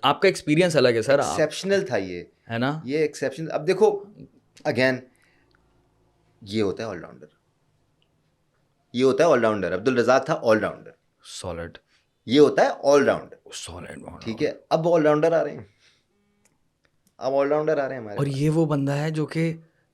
आपका एक्सपीरियंस अलग है सर, एक्सेप्शनल था ये, है ना। ये एक्सेप्शनल। अब देखो अगेन, ये होता है ऑलराउंडर, ये होता है ऑलराउंडर। अब्दुल रज़ाक था ऑलराउंडर, सॉलिड, ये होता है ऑलराउंडर। सॉलिड, ठीक है, अब ऑलराउंडर आ रहे हैं, अब ऑलराउंडर आ रहे हैं हमारे और पास। ये वो बंदा है जो कि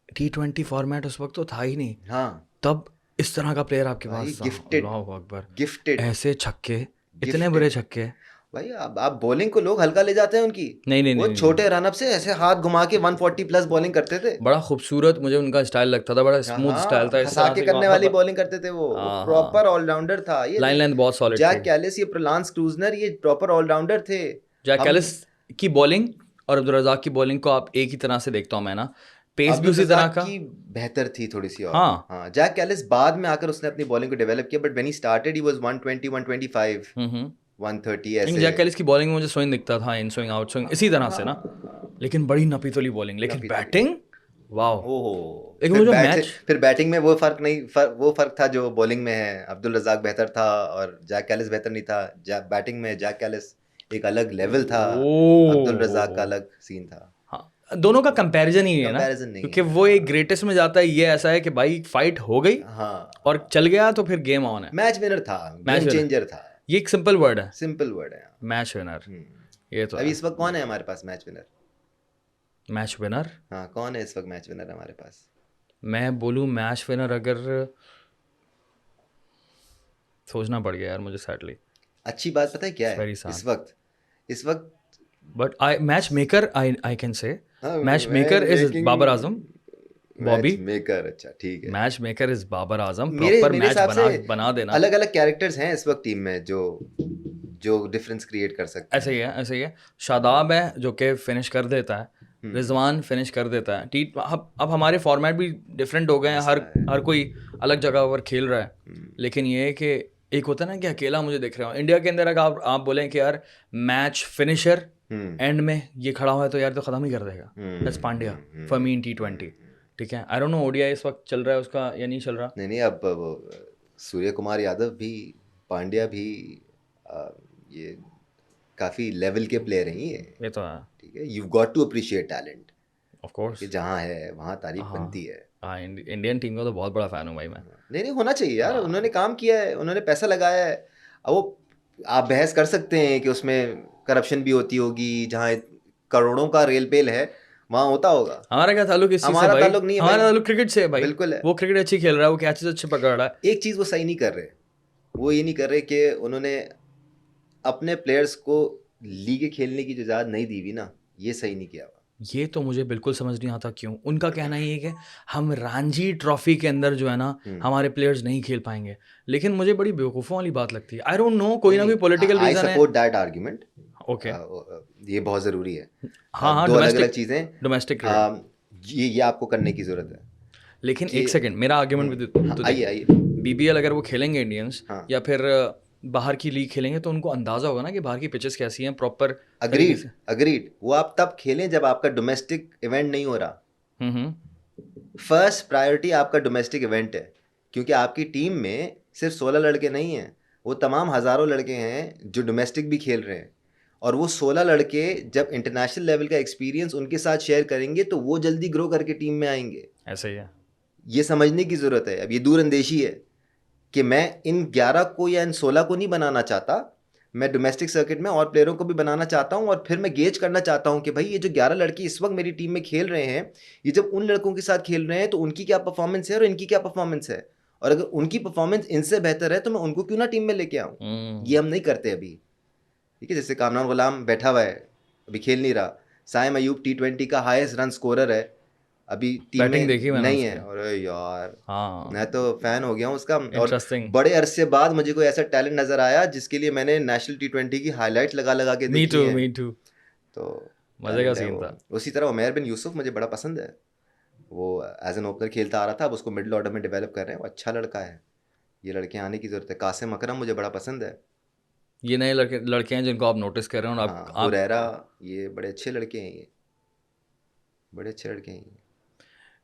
T20 फॉर्मेट उस वक्त तो था ही नहीं, हाँ तब इस तरह का प्लेयर आपके भाई, पास था। गिफ्टेड, अल्लाहू अकबर, गिफ्टेड ऐसे छक्के, इतने Gifted. बुरे छक्के। भाई। आप बॉलिंग को लोग हल्का ले जाते हैं उनकी। नहीं नहीं वो नहीं, छोटे रनअप से ऐसे हाथ घुमा के 140 प्लस बॉलिंग करते थे। बड़ा खूबसूरत मुझे उनका स्टाइल लगता था, बड़ा स्मूथ स्टाइल था, इस फंसा तरह के से करने वाली बॉलिंग करते थे वो हाँ, प्रॉपर ऑलराउंडर था ये। लाइन लेंथ बहुत सॉलिड जैक थी। कैलिस, ये प्रलांस क्रूजनर, ये प्रॉपर ऑलराउंडर थे। जैक कैलिस की बॉलिंग और अब्दुल रज़ाक की बॉलिंग को आप एक ही तरह से देखता हूँ मैं ना, पेस भी उसी तरह का की बेहतर थी थोड़ी सी और। हाँ। हाँ, जैक कैलिस बाद में आकर उसने अपनी बॉलिंग को डेवलप किया, but when he started he was 120 125 130 ऐसे। जैक कैलिस की बॉलिंग में मुझे स्विंग दिखता था, इन स्विंग आउट स्विंग इसी तरह से ना, लेकिन बड़ी नपीतुली बॉलिंग, लेकिन बैटिंग वाओ। ओहो, लेकिन वो जो मैच, फिर बैटिंग में वो फर्क नहीं, वो फर्क था जो बॉलिंग में है। अब्दुल रज़ाक बेहतर था और जैक कैलिस बेहतर नहीं था। बैटिंग में जैक कैलिस एक अलग लेवल था, अब्दुल रज़ाक का अलग सीन था। हाँ, दोनों का कंपैरिजन ही है ना, Comparison नहीं क्योंकि है। वो एक ग्रेटेस्ट में जाता है, ये ऐसा है कि भाई फाइट हो गई हाँ, और चल गया तो फिर गेम ऑन है। मैच विनर था, Match गेम winner। चेंजर था। ये एक सिंपल वर्ड है, सिंपल वर्ड है। Match winner. ये तो अभी इस वक्त कौन है हमारे पास मैच विनर? मैच विनर, हाँ, कौन है इस वक्त मैच विनर हमारे पास? मैं बोलूँ मैच विनर, अगर सोचना पड़ गया यार मुझे सैडली। अच्छी बात पता है क्या है? Very sad। इस वक्त but match maker I can say हाँ, match maker is making- Babar Azam, Bobby. Match maker, अच्छा ठीक है। Match maker is Babar Azam, मेरे प्रॉपर मेरे मैच हिसाब से बना देना। अलग अलग कैरेक्टर्स हैं इस वक्त टीम में जो डिफरेंस क्रिएट कर सकते ऐसे ही है, ऐसे ही है। शादाब है जो कि फिनिश कर देता है, रिजवान फिनिश कर देता है। अब हमारे फॉर्मेट भी डिफरेंट हो गए हैं, हर कोई अलग जगह पर खेल रहा है। लेकिन ये है कि एक होता है ना कि अकेला मुझे दिख रहा हूँ इंडिया के अंदर, अगर आप बोलें कि यार मैच फिनिशर एंड में ये खड़ा हुआ है तो यार तो ख़त्म ही कर देगा। That's Pandya for me in T20। ठीक है, आई डोंट नो ओडीआई इस वक्त चल रहा है उसका या नहीं चल रहा। नहीं अब वो सूर्य कुमार यादव भी, पांड्या भी, ये काफ़ी लेवल के प्लेयर हैं ये तो है, ठीक है। You got to appreciate talent of course. कि जहाँ है वहाँ तारीफ बनती है। हाँ, इंडियन टीम का तो बहुत बड़ा फ़ैन हूँ भाई मैं। नहीं होना चाहिए यार, उन्होंने काम किया है, उन्होंने पैसा लगाया है। अब वो आप बहस कर सकते हैं कि उसमें करप्शन भी होती होगी, जहाँ करोड़ों का रेल पेल है वहाँ होता होगा। हमारा क्या ताल्लुक इस चीज़ से हमारा भाई? ताल्लुक नहीं है हमारा भाई। ताल्लुक क्रिकेट से है भाई। बिल्कुल है। वो क्रिकेट अच्छी खेल रहा है, वो कैचेस अच्छे पकड़ रहा है। एक चीज़ वो सही नहीं कर रहे, वो ये नहीं कर रहे कि उन्होंने अपने प्लेयर्स को लीग खेलने की जो इजाज़त नहीं दी हुई ना, ये सही नहीं किया हुआ। ये तो मुझे बिल्कुल समझ नहीं आता क्यों। उनका कहना ये है कि हम रणजी ट्रॉफी के अंदर जो है ना हमारे प्लेयर्स नहीं खेल पाएंगे, लेकिन मुझे बड़ी बेवकूफ़ों वाली बात लगती है। आई डोंट नो, कोई ना कोई पॉलिटिकल आई रीज़न है। Support that argument. ओके, ये बहुत ज़रूरी है। हाँ, दो अलग अलग डोमेस्टिक चीज़ें, डोमेस्टिक क्रिकेट। ये आपको करने की ज़रूरत है। लेकिन एक सेकंड, मेरा आर्ग्यूमेंट भी तो आइए बीबीएल अगर वो खेलेंगे इंडियंस हाँ। या फिर बाहर की लीग खेलेंगे तो उनको अंदाजा होगा ना कि बाहर की पिचेस कैसी हैं प्रॉपर। अग्रीड। वो आप तब खेलें जब आपका डोमेस्टिक इवेंट नहीं हो रहा। हम्म। फर्स्ट प्रायोरिटी आपका डोमेस्टिक इवेंट है, क्योंकि आपकी टीम में सिर्फ 16 लड़के नहीं हैं, वो तमाम हज़ारों लड़के हैं जो डोमेस्टिक भी खेल रहे हैं। और वो 16 लड़के जब इंटरनेशनल लेवल का एक्सपीरियंस उनके साथ शेयर करेंगे तो वो जल्दी ग्रो करके टीम में आएंगे। ऐसा ही है। ये समझने की ज़रूरत है। अब ये दूरअंदेशी है कि मैं इन 11 को या इन 16 को नहीं बनाना चाहता, मैं डोमेस्टिक सर्किट में और प्लेयरों को भी बनाना चाहता हूं, और फिर मैं गेज करना चाहता हूं कि भाई ये जो 11 लड़के इस वक्त मेरी टीम में खेल रहे हैं, ये जब उन लड़कों के साथ खेल रहे हैं तो उनकी क्या परफॉर्मेंस है और इनकी क्या परफॉर्मेंस है, और अगर उनकी परफॉर्मेंस इनसे बेहतर है तो मैं उनको क्यों ना टीम में लेके आऊँ। ये हम नहीं करते अभी। ठीक है, जैसे कामरान गुलाम बैठा हुआ है, अभी खेल नहीं रहा। साइम अयूब T20 का हाईएस्ट रन स्कोरर है, अभी टीम में देखी नहीं है। अरे यार, हाँ, मैं तो फैन हो गया हूँ उसका। और इंटरेस्टिंग। बड़े अरसे बाद मुझे कोई ऐसा टैलेंट नजर आया जिसके लिए मैंने नेशनल T20 की हाईलाइट्स लगा के देखी है। Me too. तो मजे का सीन था। उसी तरह उमैर बिन यूसुफ मुझे बड़ा पसंद है। वो एज एन ओपनर खेलता आ रहा था, अब उसको मिडिल ऑर्डर में डेवलप कर रहे हैं। वो अच्छा लड़का है, ये लड़के आने की जरूरत है। कासिम अकरम मुझे बड़ा पसंद है। ये नए लड़के हैं जिनको आप नोटिस कर रहे हैं। और आप हुरैरा, ये बड़े अच्छे लड़के हैं, ये बड़े अच्छे लड़के हैं।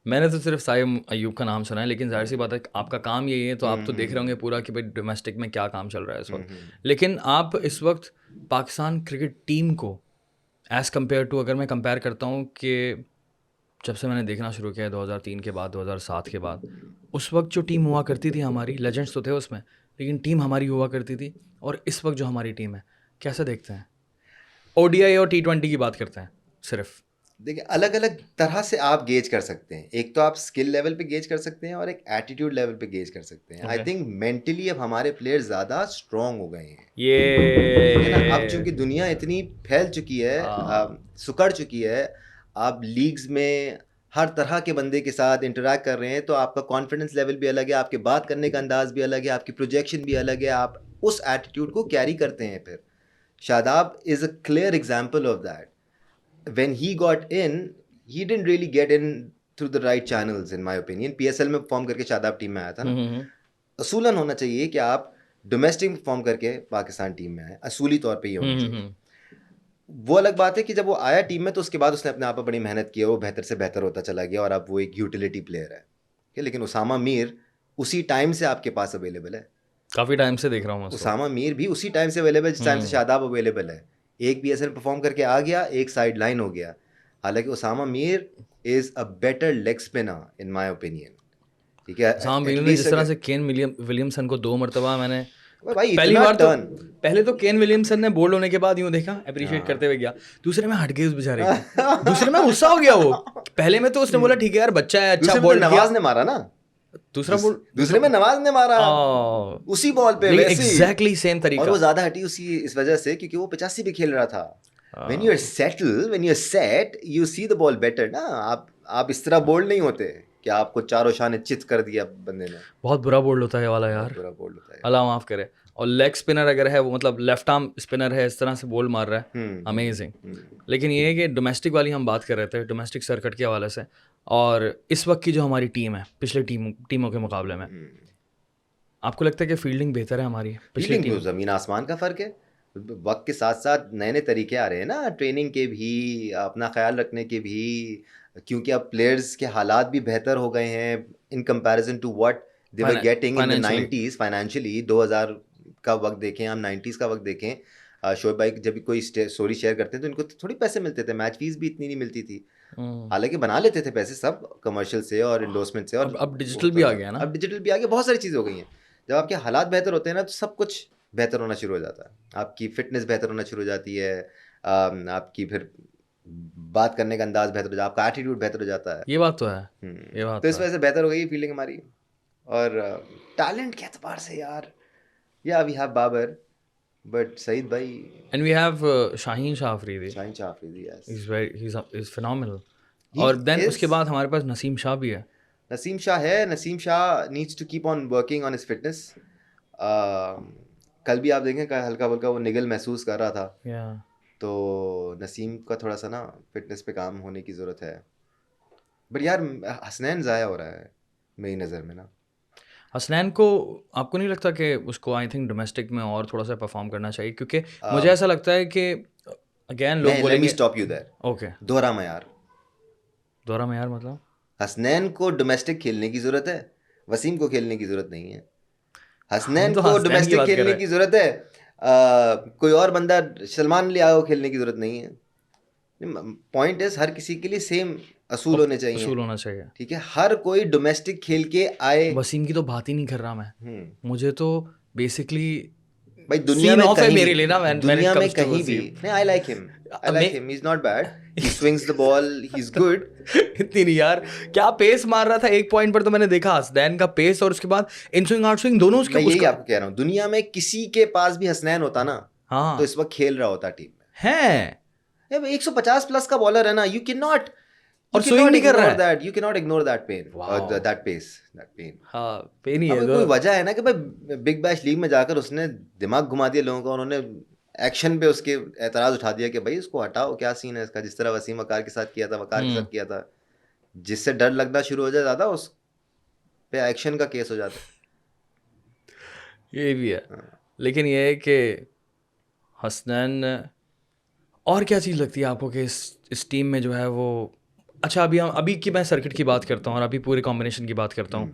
मैंने तो सिर्फ साइम अयूब का नाम सुना है, लेकिन जाहिर सी बात है आपका काम यही है तो आप तो देख रहे होंगे पूरा कि भाई डोमेस्टिक में क्या काम चल रहा है इस वक्त। लेकिन आप इस वक्त पाकिस्तान क्रिकेट टीम को एज़ कम्पेयर टू, अगर मैं कंपेयर करता हूँ कि जब से मैंने देखना शुरू किया 2003 के बाद, 2007 के बाद, उस वक्त जो टीम हुआ करती थी हमारी, लेजेंड्स तो थे उसमें, लेकिन टीम हमारी हुआ करती थी, और इस वक्त जो हमारी टीम है कैसे देखते हैं? ODI और T20 की बात करते हैं सिर्फ। देखिए, अलग अलग तरह से आप गेज कर सकते हैं। एक तो आप स्किल लेवल पे गेज कर सकते हैं और एक एटीट्यूड लेवल पे गेज कर सकते हैं। आई थिंक मेंटली अब हमारे प्लेयर ज़्यादा स्ट्रॉन्ग हो गए हैं, ये है ना। अब चूंकि दुनिया इतनी फैल चुकी है, सुकड़ चुकी है, आप लीग्स में हर तरह के बंदे के साथ इंटरेक्ट कर रहे हैं, तो आपका कॉन्फिडेंस लेवल भी अलग है, आपके बात करने का अंदाज भी अलग है, आपकी प्रोजेक्शन भी अलग है, आप उस एटीट्यूड को कैरी करते हैं। फिर Shadab is a clear example of that. When he got in, he didn't really get in through the right channels, in my opinion. PSL में परफॉर्म करके शादाब टीम में आया था ना। असूलन होना चाहिए कि आप डोमेस्टिक परफॉर्म करके पाकिस्तान टीम में आए, असूली तौर पे ये होना चाहिए। वो अलग बात है कि जब वो आया टीम में तो उसके बाद उसने अपने आप पर बड़ी मेहनत की है, वो बेहतर से बेहतर होता चला गया और अब वो एक यूटिलिटी प्लेयर है। लेकिन उसामा मीर उसी टाइम से आपके पास अवेलेबल है। काफ़ी टाइम से देख रहा हूँ मैं। उसामा मीर भी उसी टाइम से अवेलेबल जिस टाइम से शादाब अवेलेबल है। एक PSL परफॉर्म करके आ गया, एक साइड लाइन हो गया। हालांकि Usama Mir is a better leg spinner in my opinion. ठीक है, उसामा मीर ने जिस तरह से केन विलियमसन को 2 मरतबा मैंने भाई पहली बार तो पहले तो केन विलियमसन ने बोल्ड होने के बाद यूं देखा, अप्रिशिएट करते हुए गया। दूसरे में हट गए उस बेचारे को। दूसरे में गुस्सा हो गया वो। पहले में तो उसने बोला ठीक है यार बच्चा है, अच्छा बॉल। नवाज ने मारा ना दूसरे में नवाज ने मारा उसी बॉल पे, एग्जैक्टली सेम तरीका। और वो ज्यादा हटी इस वजह से क्योंकि वो 85 भी खेल रहा था। When you're settled, when you're set, you see the ball better ना. आप इस तरह बोल्ड नहीं होते कि आपको चारों शाने चित कर दिया बंदे ने. बहुत बुरा बोल्ड होता है ये वाला बहुत यार, बुरा बोल्ड होता है. अल्लाह माफ़ करे. और लेग स्पिनर अगर है वो, मतलब लेफ्ट आर्म स्पिनर है, इस तरह से बॉल मार रहा है, अमेजिंग. लेकिन ये है कि डोमेस्टिक वाली हम बात कर रहे थे, डोमेस्टिक सर्किट के हवाले से, और इस वक्त की जो हमारी टीम है पिछले टीमों के मुकाबले में, आपको लगता है कि फील्डिंग बेहतर है हमारी पिछली फील्डिंग टीम? तो ज़मीन आसमान का फ़र्क है. वक्त के साथ साथ नए नए तरीके आ रहे हैं ना, ट्रेनिंग के भी, अपना ख्याल रखने के भी, क्योंकि अब प्लेयर्स के हालात भी बेहतर हो गए हैं in comparison to what they were getting in the 90s financially. 2000 का वक्त देखें, हम 90s का वक्त देखें, शोएब भाई जब भी कोई स्टोरी शेयर करते हैं तो इनको थोड़ी पैसे मिलते थे, मैच फीस भी इतनी नहीं मिलती थी. हालांकि बना लेते थे पैसे सब कमर्शियल से और एंडोर्समेंट से. और अब डिजिटल भी आ गया ना, अब डिजिटल भी आ गया, बहुत सारी चीज़ें हो गई हैं. जब आपके हालात बेहतर होते हैं ना तो सब कुछ बेहतर होना शुरू हो जाता है. आपकी फिटनेस बेहतर होना शुरू हो जाती है, आपकी फिर बात करने का अंदाज बेहतर हो जाता है, आपका एटीट्यूड बेहतर हो जाता है. ये बात तो है, ये बात तो इस वजह से बेहतर हो गई फील्डिंग हमारी. और टैलेंट के एतबार से यार, या we have Babar, but Saeed भाई, and we have Shaheen Shah Afridi, Shaheen Shah Afridi, yes, he is phenomenal. और देन उसके बाद हमारे पास नसीम शाह भी है. नसीम शाह है. Naseem Shah needs to keep on working on his fitness. कल भी आप देखें कल हल्का हल्का वो निगल महसूस कर रहा था. तो नसीम का थोड़ा सा ना फिटनेस पे काम होने की ज़रूरत है. बट यार हसनैन ज़ाया हो रहा है मेरी नज़र में ना. हसनैन को आपको नहीं लगता कि उसको आई थिंक डोमेस्टिक में और थोड़ा सा परफॉर्म करना चाहिए? क्योंकि मुझे ऐसा लगता है कि अगेन लोग बोलेंगे, let me stop you there. Okay, दोहरा मयार. दोहरा मयार मतलब हसनैन को डोमेस्टिक खेलने की ज़रूरत है, वसीम को खेलने की ज़रूरत नहीं है. हसनैन तो को हसनैन की डोमेस्टिक बात कर खेलने रहे की ज़रूरत है, कोई और बंदा सलमान लियाओ खेलने की ज़रूरत नहीं है. पॉइंट इज हर किसी के लिए सेम असूल होने चाहिए. असूल होना चाहिए. ठीक है, हर कोई डोमेस्टिक खेल के आए. वसीम की तो बात ही नहीं कर रहा मैं. मुझे तो बेसिकली भाई दुनिया में कहीं मेरे लिए ना, दुनिया में कहीं भी नहीं. I like him, I like him, he is not bad, he swings the ball, he is good. इतनी नहीं यार, क्या पेस मार रहा था एक पॉइंट पर, तो मैंने देखा हसनैन का पेस, और उसके बाद इन स्विंग आउट स्विंग दोनों उसके. मैं यही आपको कह रहा हूँ, दुनिया में किसी के पास भी हसनैन होता ना, हाँ, तो इस वक्त खेल रहा होता टीम में. है 150 प्लस का बॉलर है ना, यू कैन नॉट, और स्विंग नहीं कर रहा है. that you cannot ignore that pain, that pace, that pain. हाँ, पेन ही है. कोई वजह है ना कि भाई बिग बैश लीग में जाकर उसने दिमाग घुमा दिया लोगों का, उन्होंने एक्शन पे उसके एतराज उठा दिया कि भाई इसको हटाओ, क्या सीन है इसका, जिस तरह वसीम वकार के साथ किया था, वकार के साथ किया था. जिससे डर लगना शुरू हो जाता उस पे एक्शन का केस हो जाता. ये भी है. लेकिन ये है कि हसनैन, और क्या चीज़ लगती है आपको कि इस टीम में जो है वो, अच्छा अभी की मैं सर्किट की बात करता हूँ और अभी पूरे कॉम्बिनेशन की बात करता हूँ.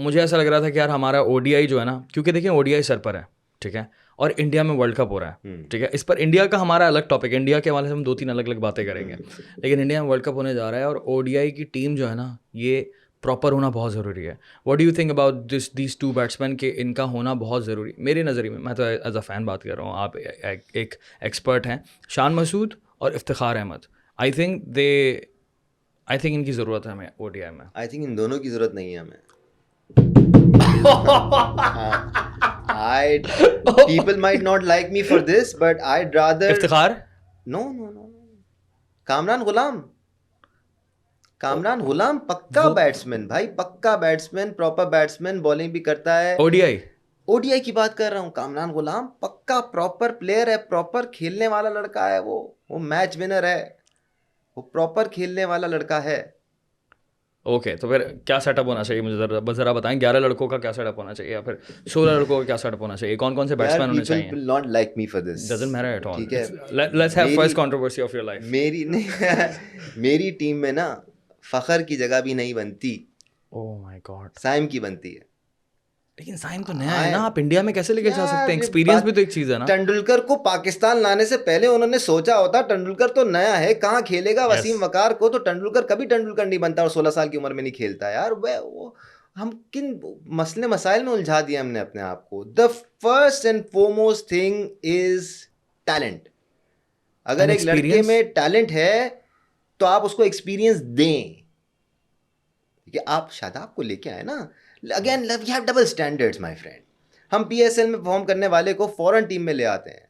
मुझे ऐसा लग रहा था कि यार हमारा ओडीआई जो है ना, क्योंकि देखिए ओडीआई सर पर है, ठीक है, और इंडिया में वर्ल्ड कप हो रहा है, ठीक है, इस पर इंडिया का हमारा अलग टॉपिक, इंडिया के हवाले से हम 2-3 अलग अलग बातें करेंगे. लेकिन इंडिया में वर्ल्ड कप होने जा रहा है और ओडीआई की टीम जो है ना, ये प्रॉपर होना बहुत ज़रूरी है. What do you think about these two batsman के इनका होना बहुत ज़रूरी मेरे नज़रिए में? मैं तो एज अ फ़ैन बात कर रहा हूँ, आप एक एक्सपर्ट हैं. शान मसूद और इफ्तिखार अहमद, आई थिंक इनकी ज़रूरत है हमें ओडीआई में. आई थिंक इन दोनों की ज़रूरत नहीं है हमें. People might not like me for this, but I'd rather. Iftikhar? No. Kamran गुलाम पक्का बैट्समैन भाई, पक्का बैट्समैन, प्रॉपर बैट्समैन, बॉलिंग भी करता है. ओडीआई की बात कर रहा हूँ. कामरान गुलाम पक्का प्रॉपर प्लेयर है, प्रॉपर खेलने वाला लड़का है. वो मैच विनर है, वो प्रॉपर खेलने वाला लड़का है. ओके, तो फिर क्या सेटअप होना चाहिए मुझे ज़रा बताएं. 11 लड़कों का क्या सेटअप होना चाहिए, या फिर 16 लड़कों का क्या सेटअप होना चाहिए? कौन से बैट्समैन होने चाहिए? People will not like me for this. Doesn't matter at all. ठीक है, Let's have first controversy of your life. मेरी टीम में ना फखर की जगह भी नहीं बनती. Oh my God. साइम की बनती है. लेकिन साइम तो नया है ना, आप इंडिया में कैसे लेके जा सकते हैं? एक्सपीरियंस भी तो एक चीज़ है ना. तेंदुलकर को पाकिस्तान लाने से पहले उन्होंने सोचा होता, तेंदुलकर तो नया है, कहाँ खेलेगा वसीम वकार को, तो तेंदुलकर कभी तेंदुलकर नहीं बनता और 16 साल की उम्र में नहीं खेलता यार. वो हम किन मसले मसाइल में उलझा दिया हमने अपने आप को. The first and foremost thing is talent. अगर एक लड़के में टैलेंट है तो आप उसको एक्सपीरियंस दें. आप शादाब को लेके आए ना, again we have double standards my friend. हम पीएसएल में परफॉर्म करने वाले को फॉरेन टीम में ले आते हैं,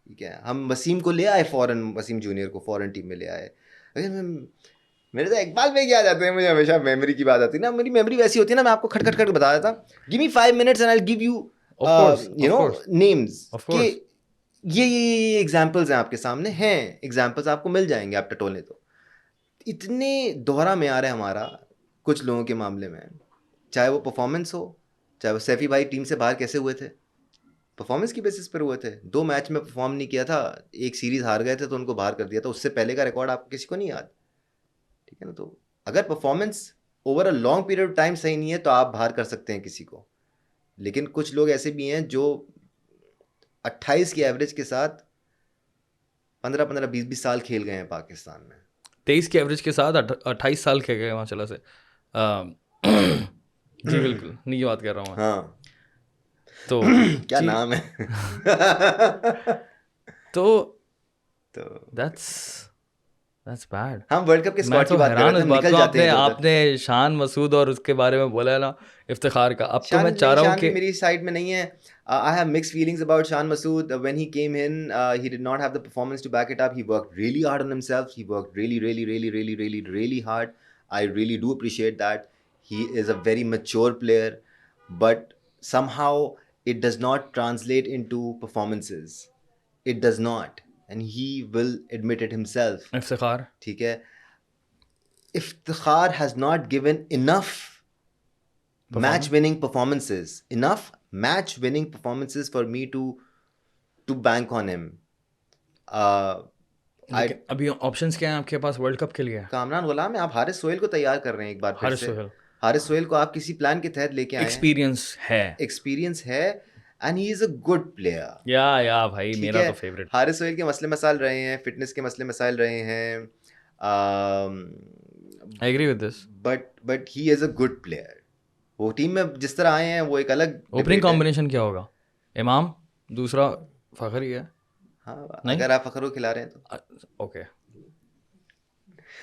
ठीक है, हम वसीम को ले आए फॉरेन, वसीम जूनियर को फॉरेन टीम में ले आए। अगर मेरे तो इकबाल भाई क्या जाते हैं, मुझे हमेशा मेमोरी की बात आती है ना, मेरी मेमोरी वैसी होती है ना, मैं आपको खट खट खट बता देता, give me 5 minutes and I will give you Of course, you of no course, names of कि course. ये एग्जांपल्स हैं आपके सामने, हैं एग्जांपल्स आपको मिल जाएंगे आप टटोले तो। इतने दोहरा म्यार है हमारा कुछ लोगों के मामले में, चाहे वो परफॉर्मेंस हो, चाहे वो सैफी भाई टीम से बाहर कैसे हुए थे, परफॉर्मेंस की बेसिस पर हुए थे। 2 मैच में परफॉर्म नहीं किया था, एक सीरीज हार गए थे तो उनको बाहर कर दिया था, उससे पहले का रिकॉर्ड आपको किसी को नहीं याद, ठीक है ना। तो अगर performance over a long period of time सही नहीं है तो आप बाहर कर सकते हैं किसी को, लेकिन कुछ लोग ऐसे भी हैं जो 28 की एवरेज के साथ 15-15, 20-20 साल खेल गए हैं पाकिस्तान में। 23 के एवरेज के साथ 28 साल खेल गए माशाल्लाह से। जी बिल्कुल, नहीं, ये बात कर रहा हूँ मैं। हाँ तो क्या जी, नाम है तो तो दैट्स बैड। हम वर्ल्ड कप के मैं स्क्वाड तो की बात कर रहे हैरान थे, इस हम बात निकल को, जाते हैं आपने इधर उधर। आपने शान मसूद और उसके बारे में बोला है ना, इफ्तिखार का। अब तो मैं चाह रहा हूँ शान भी कि मेरी साइड में नहीं है। I have mixed feelings about Shan Masood. When he came in, he did not have the performance to back it up. He worked really hard on himself. He worked really hard. I really do appreciate that. He is a very mature player, but somehow it does not translate into performances. It does not, and he will admit it himself. Iftikhar ठीक है, Iftikhar has not given enough match-winning performances for me to bank on him. लेकिन अभी options क्या हैं आपके पास world cup के लिए? कामरान गुलाम है, आप हारिस सोहेल को तैयार कर रहे हैं एक बार फिर हारिस से। सोहेल हारिस सोहेल को आप किसी प्लान के तहत लेके आए हैं, एक्सपीरियंस है, and he is a good player. या भाई, ठीक मेरा है, तो फेवरेट। हारिस सोहेल के मसले मसाइल रहे हैं, फिटनेस के मसले मसाइल रहे हैं, I agree with this. But he is a good player. वो टीम में जिस तरह आए हैं वो एक अलग ओपनिंग debate है। कॉम्बिनेशन क्या होगा? इमाम, दूसरा फखर ही है। हाँ, नहीं? अगर आप फखर को खिला रहे हैं तो। ओके।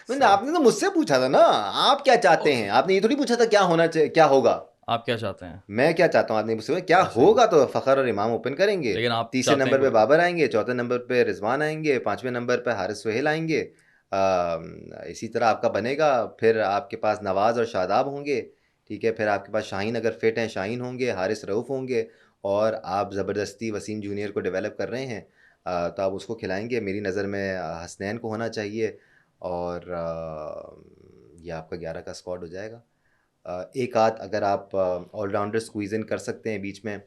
मैंने आपने तो मुझसे पूछा था ना, आप क्या चाहते हैं, आपने ये थोड़ी पूछा था क्या होना चाहिए, क्या होगा। आप क्या चाहते हैं? मैं क्या चाहता हूँ, आपने मुझसे क्या ऐसे। होगा, तो फखर और इमाम ओपन करेंगे, लेकिन आप तीसरे चाहते हैं नंबर पे कोई- बाबर आएंगे, चौथे नंबर पे रिजवान आएंगे, 5वें नंबर पे हारिस सोहेल आएंगे। इसी तरह आपका बनेगा। फिर आपके पास नवाज और शादाब होंगे, ठीक है। फिर आपके पास शाहीन अगर फिट हैं, शाहीन होंगे, हारिस रऊफ़ होंगे, और आप ज़बरदस्ती वसीम जूनियर को डेवलप कर रहे हैं, तो आप उसको खिलाएंगे। मेरी नज़र में हसनैन को होना चाहिए, और ये आपका 11 का स्क्वाड हो जाएगा। एक आध अगर आप ऑलराउंडर स्क्वीज इन कर सकते हैं बीच में,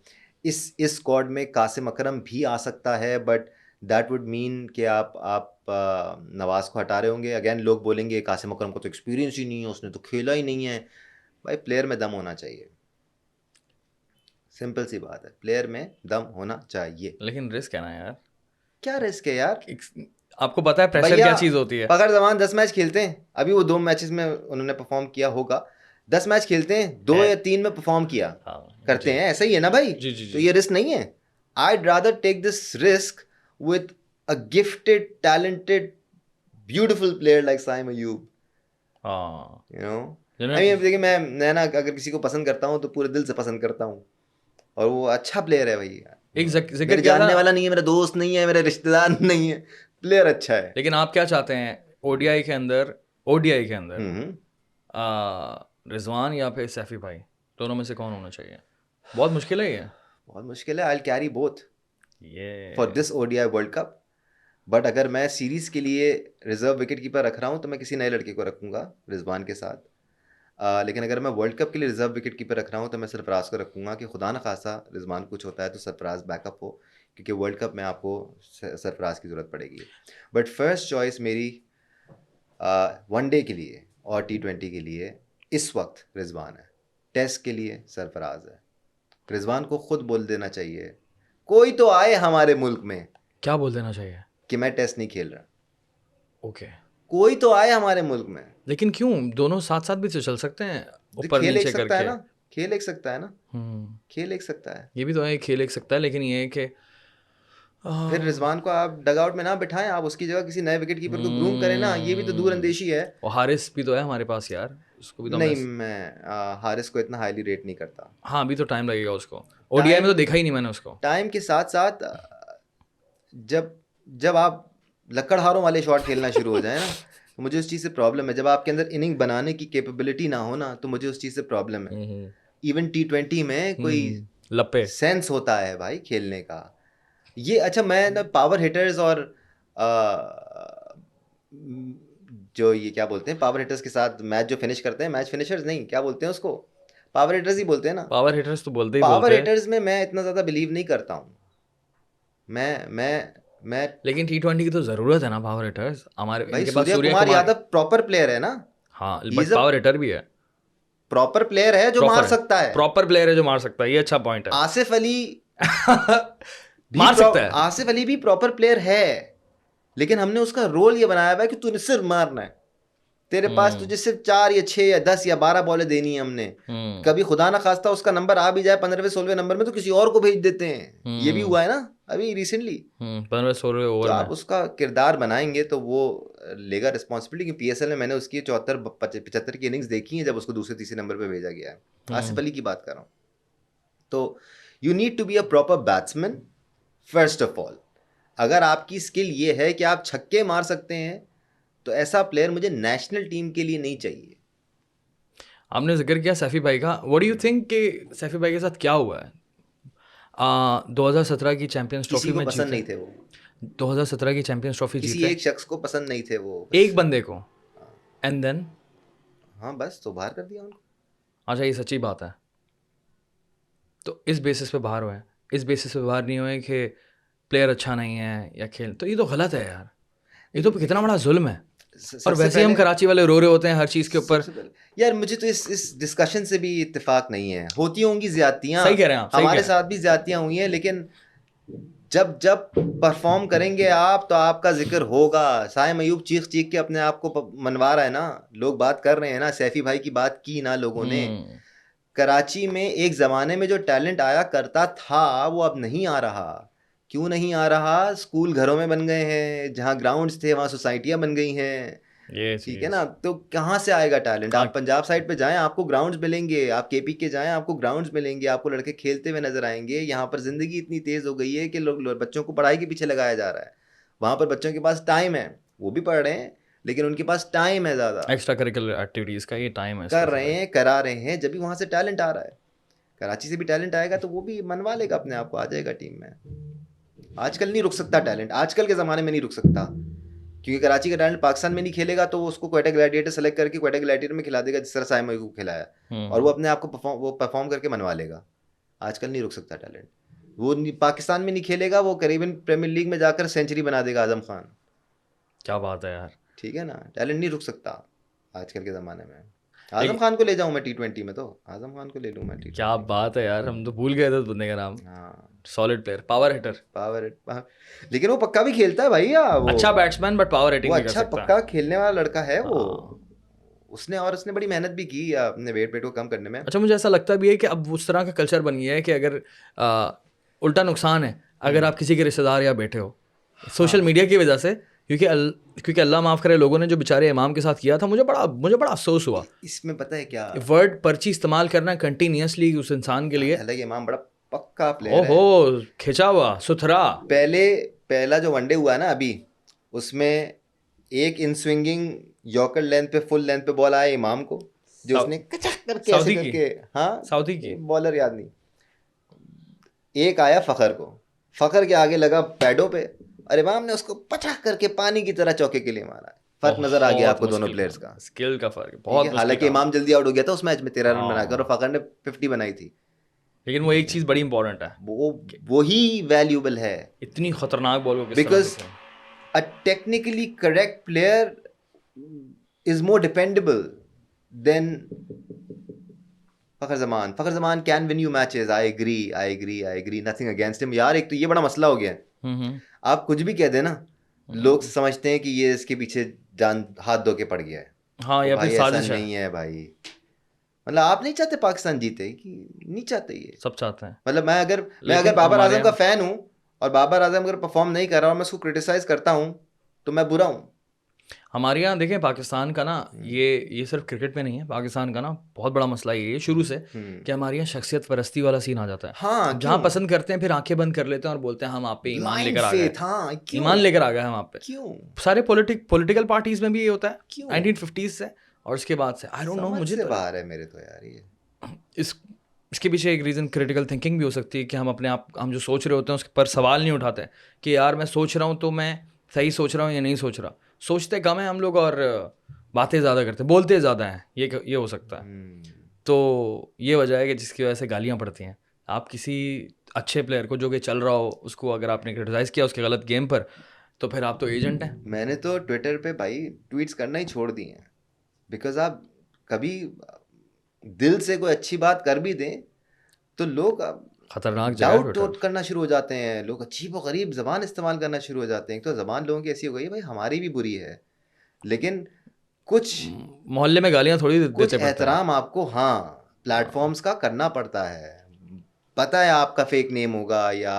इस स्क्वाड में कासिम अकरम भी आ सकता है, बट दैट वुड मीन कि आप नवाज को हटा रहे होंगे। अगेन लोग बोलेंगे कासिम अकरम को तो एक्सपीरियंस ही नहीं है, उसने तो खेला ही नहीं है। भाई प्लेयर में दम होना चाहिए, सिंपल सी बात है, प्लेयर में दम होना चाहिए। लेकिन रिस्क है ना यार। क्या रिस्क है यार, आपको पता है प्रेशर क्या चीज़ होती है? पकड़ जमान 10 मैच खेलते हैं, अभी वो 2 मैचेस में उन्होंने परफॉर्म किया होगा, 10 मैच खेलते हैं, 2 या 3 में परफॉर्म किया, हाँ, करते जी। हैं, ऐसा ही है ना भाई। जी, जी, तो जी। ये रिस्क नहीं है। I'd rather take this risk with a gifted, talented, beautiful player like Saim Ayub. हाँ, You know? जिन्हें- I mean, देखिए मैं ना अगर किसी को पसंद करता हूँ तो पूरे दिल से पसंद करता हूँ, और वो अच्छा प्लेयर है भाई। एक जिक्र मेरे किया था जानने ना। वाला नहीं है, मेरा दोस्त नहीं है, मेरा रिश्तेदार नहीं है, प्लेयर अच्छा है। लेकिन आप क्या चाहते हैं ओडीआई के अंदर? ओडीआई के अंदर हम्म। रिजवान या फिर सैफी भाई, दोनों में से कौन होना चाहिए? बहुत मुश्किल है ये। बहुत मुश्किल है। I'll carry both ये for this ODI world cup, but अगर मैं सीरीज के लिए रिजर्व विकेट कीपर रख रहा हूँ तो मैं किसी नए लड़के को रखूंगा रिजवान के साथ। लेकिन अगर मैं वर्ल्ड कप के लिए रिजर्व विकेट कीपर रख रहा हूँ तो मैं सरफराज को रखूंगा, कि खुदा न खासा रिजवान कुछ होता है तो सरफराज बैकअप हो, क्योंकि वर्ल्ड कप में आपको सरफराज की ज़रूरत पड़ेगी। बट फर्स्ट चॉइस मेरी वनडे के लिए और T20 के लिए इस वक्त रिजवान है, टेस्ट के लिए सरफराज है। रिजवान को खुद बोल देना चाहिए, कोई तो आए हमारे मुल्क में, क्या बोल देना चाहिए कि मैं टेस्ट नहीं खेल रहा। ओके। कोई तो आए हमारे मुल्क में। लेकिन क्यों, दोनों साथ साथ भी तो चल सकते हैं, ऊपर खेल एक नीचे सकता है करके। ना, खेल एक सकता है ना, हम्म, खेल एक सकता है। ये भी तो है, खेल एक सकता है, लेकिन ये है कि फिर रिजवान को आप डगआउट में ना बिठाएं, आप उसकी जगह किसी नए विकेट कीपर को ग्रूम करें ना, ये भी तो दूर अंदेशी है। और हारिस भी तो है हमारे पास यार, उसको भी तो नहीं, मैं हारिस को इतना हाईली रेट नहीं करता। हाँ, अभी तो टाइम लगेगा उसको। ओडीआई में तो देखा ही नहीं मैंने उसको। टाइम के साथ साथ जब जब आप लकड़हारों वाले शॉट खेलना शुरू हो जाए ना, तो मुझे उस चीज़ से प्रॉब्लम है। जब आपके अंदर इनिंग बनाने की कैपेबिलिटी ना हो ना, तो मुझे उस चीज़ से प्रॉब्लम है। इवन T20 में कोई लप्पे सेंस होता है भाई खेलने का। ये अच्छा, मैं ना पावर हिटर्स और जो ये क्या बोलते हैं, पावर हिटर्स के साथ मैच जो फिनिश करते हैं, मैच फिनिशर्स नहीं, क्या बोलते हैं उसको, पावर हिटर्स ही बोलते हैं ना। पावर हिटर्स तो बोलते ही पावर बोलते हैं, हिटर्स में मैं इतना ज़्यादा बिलीव नहीं करता हूँ। मैं लेकिन T20 की तो ज़रूरत है ना पावर हिटर्स। हमारे भाई, इनके पास सूर्य सूर्य कुमार कुमार, यादव प्रॉपर प्लेयर है ना। हाँ he but is a power hitter भी है, प्रॉपर प्लेयर है जो मार प्रॉपर है, सकता है। प्रॉपर प्लेयर है जो मार सकता है, ये अच्छा पॉइंट है। आसिफ अली मार सकता है। आसिफ अली भी प्रॉपर प्लेयर है, लेकिन हमने उसका रोल ये बनाया हुआ है कि तूने सिर्फ मारना है। तेरे पास तुझे सिर्फ 4 या 6 या 10 या 12 बॉलें देनी है हमने। कभी खुदा ना खास्ता उसका नंबर आ भी जाए 15वें 16वें नंबर में, तो किसी और को भेज देते हैं। ये भी हुआ है ना अभी रिसेंटली। 15-16 तो ओवर में। आप उसका किरदार बनाएंगे तो वो लेगा रिस्पॉन्सिबिलिटी। कि PSL में मैंने उसकी 74-75 की इनिंग्स देखी हैं, जब उसको दूसरे तीसरे नंबर पे भेजा गया है। आसिफ अली की बात कर रहा हूँ। तो you need to be a proper batsman first of all. अगर आपकी स्किल ये है कि आप छक्के मार सकते हैं, तो ऐसा प्लेयर मुझे नेशनल टीम के लिए नहीं चाहिए। आपने जिक्र किया सैफी भाई का, व्हाट डू यू थिंक कि सैफी भाई के साथ क्या हुआ है? 2017 की चैंपियंस किसी ट्रॉफी को में पसंद जीते, नहीं थे वो, 2017 की चैंपियंस ट्रॉफी किसी जीते एक शख्स को पसंद नहीं थे वो एक बस। बंदे को, एंड देन हाँ बस, तो बाहर कर दिया उनको। अच्छा ये सच्ची बात है, तो इस बेसिस पे बाहर हुए, इस बेसिस पे बाहर नहीं हुए कि प्लेयर अच्छा नहीं है या खेल, तो ये तो गलत है यार, ये तो कितना बड़ा जुल्म है। और सबसे वैसे ही हम पहले कराची वाले रो रहे होते हैं हर चीज़ के ऊपर। सबसे पहले यार, मुझे तो इस डिस्कशन से भी इत्तेफाक नहीं है। होती होंगी ज्यादतियां, सही कह रहे हैं आप, सही कह हमारे रहे हैं। साथ भी ज्यादतियां हुई हैं, लेकिन जब जब परफॉर्म करेंगे आप, तो आपका जिक्र होगा। साइम अयूब चीख चीख के अपने आप को मनवा रहा है ना, लोग बात कर रहे हैं ना। सैफी भाई की बात की ना लोगों ने। कराची में एक ज़माने में जो टैलेंट आया करता था, वो अब नहीं आ रहा। क्यों नहीं आ रहा? स्कूल घरों में बन गए हैं, जहाँ ग्राउंड्स थे वहाँ सोसाइटियाँ बन गई हैं। ये ठीक है चीज़ ना, तो कहाँ से आएगा टैलेंट? कहाँ, आप पंजाब साइड पे जाएं, आपको ग्राउंड्स मिलेंगे। आप KP के जाएं, आपको ग्राउंड्स मिलेंगे, आपको लड़के खेलते हुए नजर आएंगे। यहाँ पर ज़िंदगी इतनी तेज़ हो गई है कि बच्चों को पढ़ाई के पीछे लगाया जा रहा है। वहाँ पर बच्चों के पास टाइम है, वो भी पढ़ रहे हैं, लेकिन उनके पास टाइम है ज़्यादा। एक्स्ट्रा करिकुलर एक्टिविटीज़ का ये टाइम है इसका कर रहे हैं, करा रहे हैं, जब भी वहाँ से टैलेंट आ रहा है। कराची से भी टैलेंट आएगा तो वो भी मनवा लेगा अपने आप को, आ जाएगा टीम में। आजकल नहीं रुक सकता टैलेंट, आजकल के ज़माने में नहीं रुक सकता। क्योंकि कराची का टैलेंट पाकिस्तान में नहीं खेलेगा, तो उसको क्वेटा ग्लैडिएटर सेलेक्ट करके क्वेटा ग्लैडिएटर में खिला देगा, जिस तरह साइम अयूब को खिलाया, और वो अपने आप को परफॉर्म करके मनवा लेगा। आजकल नहीं रुक सकता टैलेंट। वो पाकिस्तान में नहीं खेलेगा, वो करीबन प्रीमियर लीग में जाकर सेंचुरी बना देगा आजम खान। क्या बात है यार। ठीक है ना, टैलेंट नहीं रुक सकता आजकल के ज़माने में। आजम खान को ले जाऊँ मैं T20 में, तो आजम खान को ले लूँ मैं T20। क्या बात है यार, हम तो भूल गए थे उस बंदे का नाम। हाँ, solid player, power hitter, power, लेकिन वो पक्का भी खेलता है भैया। वो अच्छा बैट्समैन बट पावर वो हिटिंग भी कर अच्छा सकता है। पक्का खेलने वाला लड़का है वो। हाँ। उसने बड़ी मेहनत भी की अपने वेट को कम करने में। अच्छा मुझे ऐसा लगता भी है कि अब उस तरह का कल्चर बन गया है कि अगर उल्टा नुकसान है अगर आप किसी के रिश्तेदार या बैठे हो सोशल मीडिया की वजह से, क्योंकि अल्लाह माफ़ करे लोगों ने जो बेचारे इमाम के साथ किया था, मुझे बड़ा अफसोस हुआ। इसमें पता है क्या, वर्ड पर्ची इस्तेमाल करना कंटिन्यूसली उस इंसान के लिए, हालांकि इमाम बड़ा पक्का प्लेयर है। ओहो खिंचा हुआ सुथरा। पहला जो वनडे हुआ ना अभी, उसमें एक इन स्विंगिंग यॉर्कर लेंथ पे, फुल लेंथ पे बॉल आया इमाम को, जो उसने कचक करके ऐसे सऊदी की, करके, हाँ सऊदी की बॉलर याद नहीं, एक आया फखर को, फखर के आगे लगा पैडों पे, और इमाम ने उसको पचक करके पानी की तरह चौके के लिए मारा। फर्क नजर आ गया आपको दोनों प्लेयर्स का, स्किल का फर्क ठीक बहुत है। मुश्किल हालांकि काम। इमाम जल्दी आउट हो गया था उस मैच में 13 रन बनाकर, और हाँ, फखर ने 50 बनाई थी। लेकिन वो एक चीज़ बड़ी इंपॉर्टेंट है, वो ही वैल्यूबल है, इतनी खतरनाक बॉल को किस तरह बिकॉज से खेला। a technically correct player is more dependable than Fakhar Zaman can win you matches. I agree, nothing against him यार। एक तो ये बड़ा मसला हो गया है, आप कुछ भी कह देना, लोग समझते हैं कि ये इसके पीछे जान हाथ धो के पड़ गया है। हाँ या भाई फिर ऐसा साजिश है, नहीं है भाई। मतलब आप नहीं चाहते पाकिस्तान जीते, कि नहीं चाहते ये? सब चाहते हैं। मतलब मैं अगर लेकिन बाबर हमारे आजम का यहाँ फैन हूँ, और बाबर आजम अगर परफॉर्म नहीं कर रहा और मैं उसको क्रिटिसाइज करता हूँ, तो मैं बुरा हूँ। हमारे यहाँ देखें पाकिस्तान का ना ये सिर्फ क्रिकेट में नहीं है, पाकिस्तान का ना बहुत बड़ा मसला ये है शुरू से कि हमारे यहाँ शख्सियत परस्ती वाला सीन आ जाता है। हाँ, अब जहाँ क्यों? पसंद करते हैं फिर आंखें बंद कर लेते हैं और बोलते हैं हम आप पे ईमान ब्लाइंड लेकर आ गए, फेथ, हाँ, क्यों? ईमान लेकर आ गए हम आप पे। क्यों? सारे पॉलिटिकल पार्टीज में भी ये होता है क्यों? 1950s से और उसके बाद से आई डोंट नो, समझ मुझे से तो बाहर है मेरे तो यार ये। इसके पीछे एक रीज़न क्रिटिकल थिंकिंग भी हो सकती है कि हम अपने आप हम जो सोच रहे होते हैं उसके पर सवाल नहीं उठाते कि यार मैं सोच रहा हूँ तो मैं सही सोच रहा हूँ या नहीं सोच रहा। सोचते कम है हम लोग और बातें ज़्यादा करते, बोलते ज़्यादा हैं, ये हो सकता है। तो ये वजह है कि जिसकी वजह से गालियाँ पड़ती हैं। आप किसी अच्छे प्लेयर को जो कि चल रहा हो उसको अगर आपने क्रिटिसाइज़ किया उसके गलत गेम पर, तो फिर आप तो एजेंट हैं। मैंने तो ट्विटर पे भाई ट्वीट्स करना ही छोड़ दिए हैं, बिकॉज आप कभी दिल से कोई अच्छी बात कर भी दें तो लोग खतरनाक जगह है डाउट ट्विटर। करना शुरू हो जाते हैं, लोग अजीब व गरीब जबान इस्तेमाल करना शुरू हो जाते हैं। तो जबान लोगों की ऐसी हो गई है भाई, हमारी भी बुरी है, लेकिन कुछ मोहल्ले में गालियाँ थोड़ी कुछ देते पड़ते हैं। एहतराम आपको, हाँ, प्लेटफॉर्म्स का करना पड़ता है। पता है आपका फेक नेम होगा या,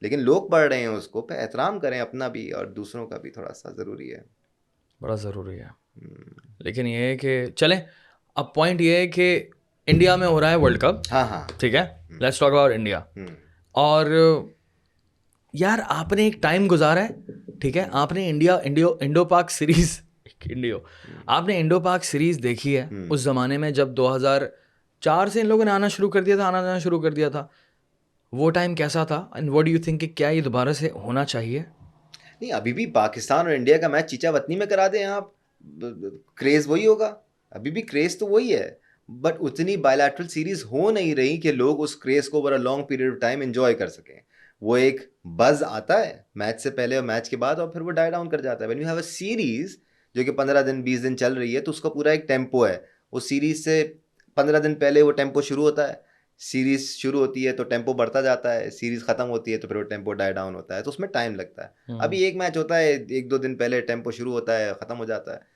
लेकिन लोग पढ़ रहे हैं उसको, पे एहतराम करें अपना भी और दूसरों का भी, थोड़ा सा ज़रूरी है। बड़ा ज़रूरी है। लेकिन ये है कि चलें, अब पॉइंट ये है कि इंडिया में हो रहा है वर्ल्ड कप, हाँ हाँ। ठीक है, लेट्स टॉक अबाउट इंडिया। और यार आपने एक टाइम गुजारा है, ठीक है, आपने इंडो पाक सीरीज आपने इंडो पाक सीरीज देखी है उस ज़माने में जब 2004 से इन लोगों ने आना शुरू कर दिया था, आना जाना शुरू कर दिया था। वो टाइम कैसा था and what do you think कि क्या ये दोबारा से होना चाहिए? नहीं, अभी भी पाकिस्तान और इंडिया का मैच चीचा वतनी में करा दें आप, क्रेज वही होगा, अभी भी क्रेज तो वही है, बट उतनी बायलैटरल सीरीज हो नहीं रही कि लोग उस क्रेज को over a long period of time enjoy कर सकें। वो एक बज आता है मैच से पहले और मैच के बाद, और फिर वो डाई डाउन कर जाता है। When you have a series जो कि 15 दिन 20 दिन चल रही है, तो उसका पूरा एक टेम्पो है। उस सीरीज से 15 दिन पहले वो टेम्पो शुरू होता है, सीरीज शुरू होती है तो टेम्पो बढ़ता जाता है, सीरीज खत्म होती है तो फिर वो टेम्पो डाई डाउन होता है, तो उसमें टाइम लगता है। अभी एक मैच होता है, 1-2 दिन पहले टेम्पो शुरू होता है, खत्म हो जाता है।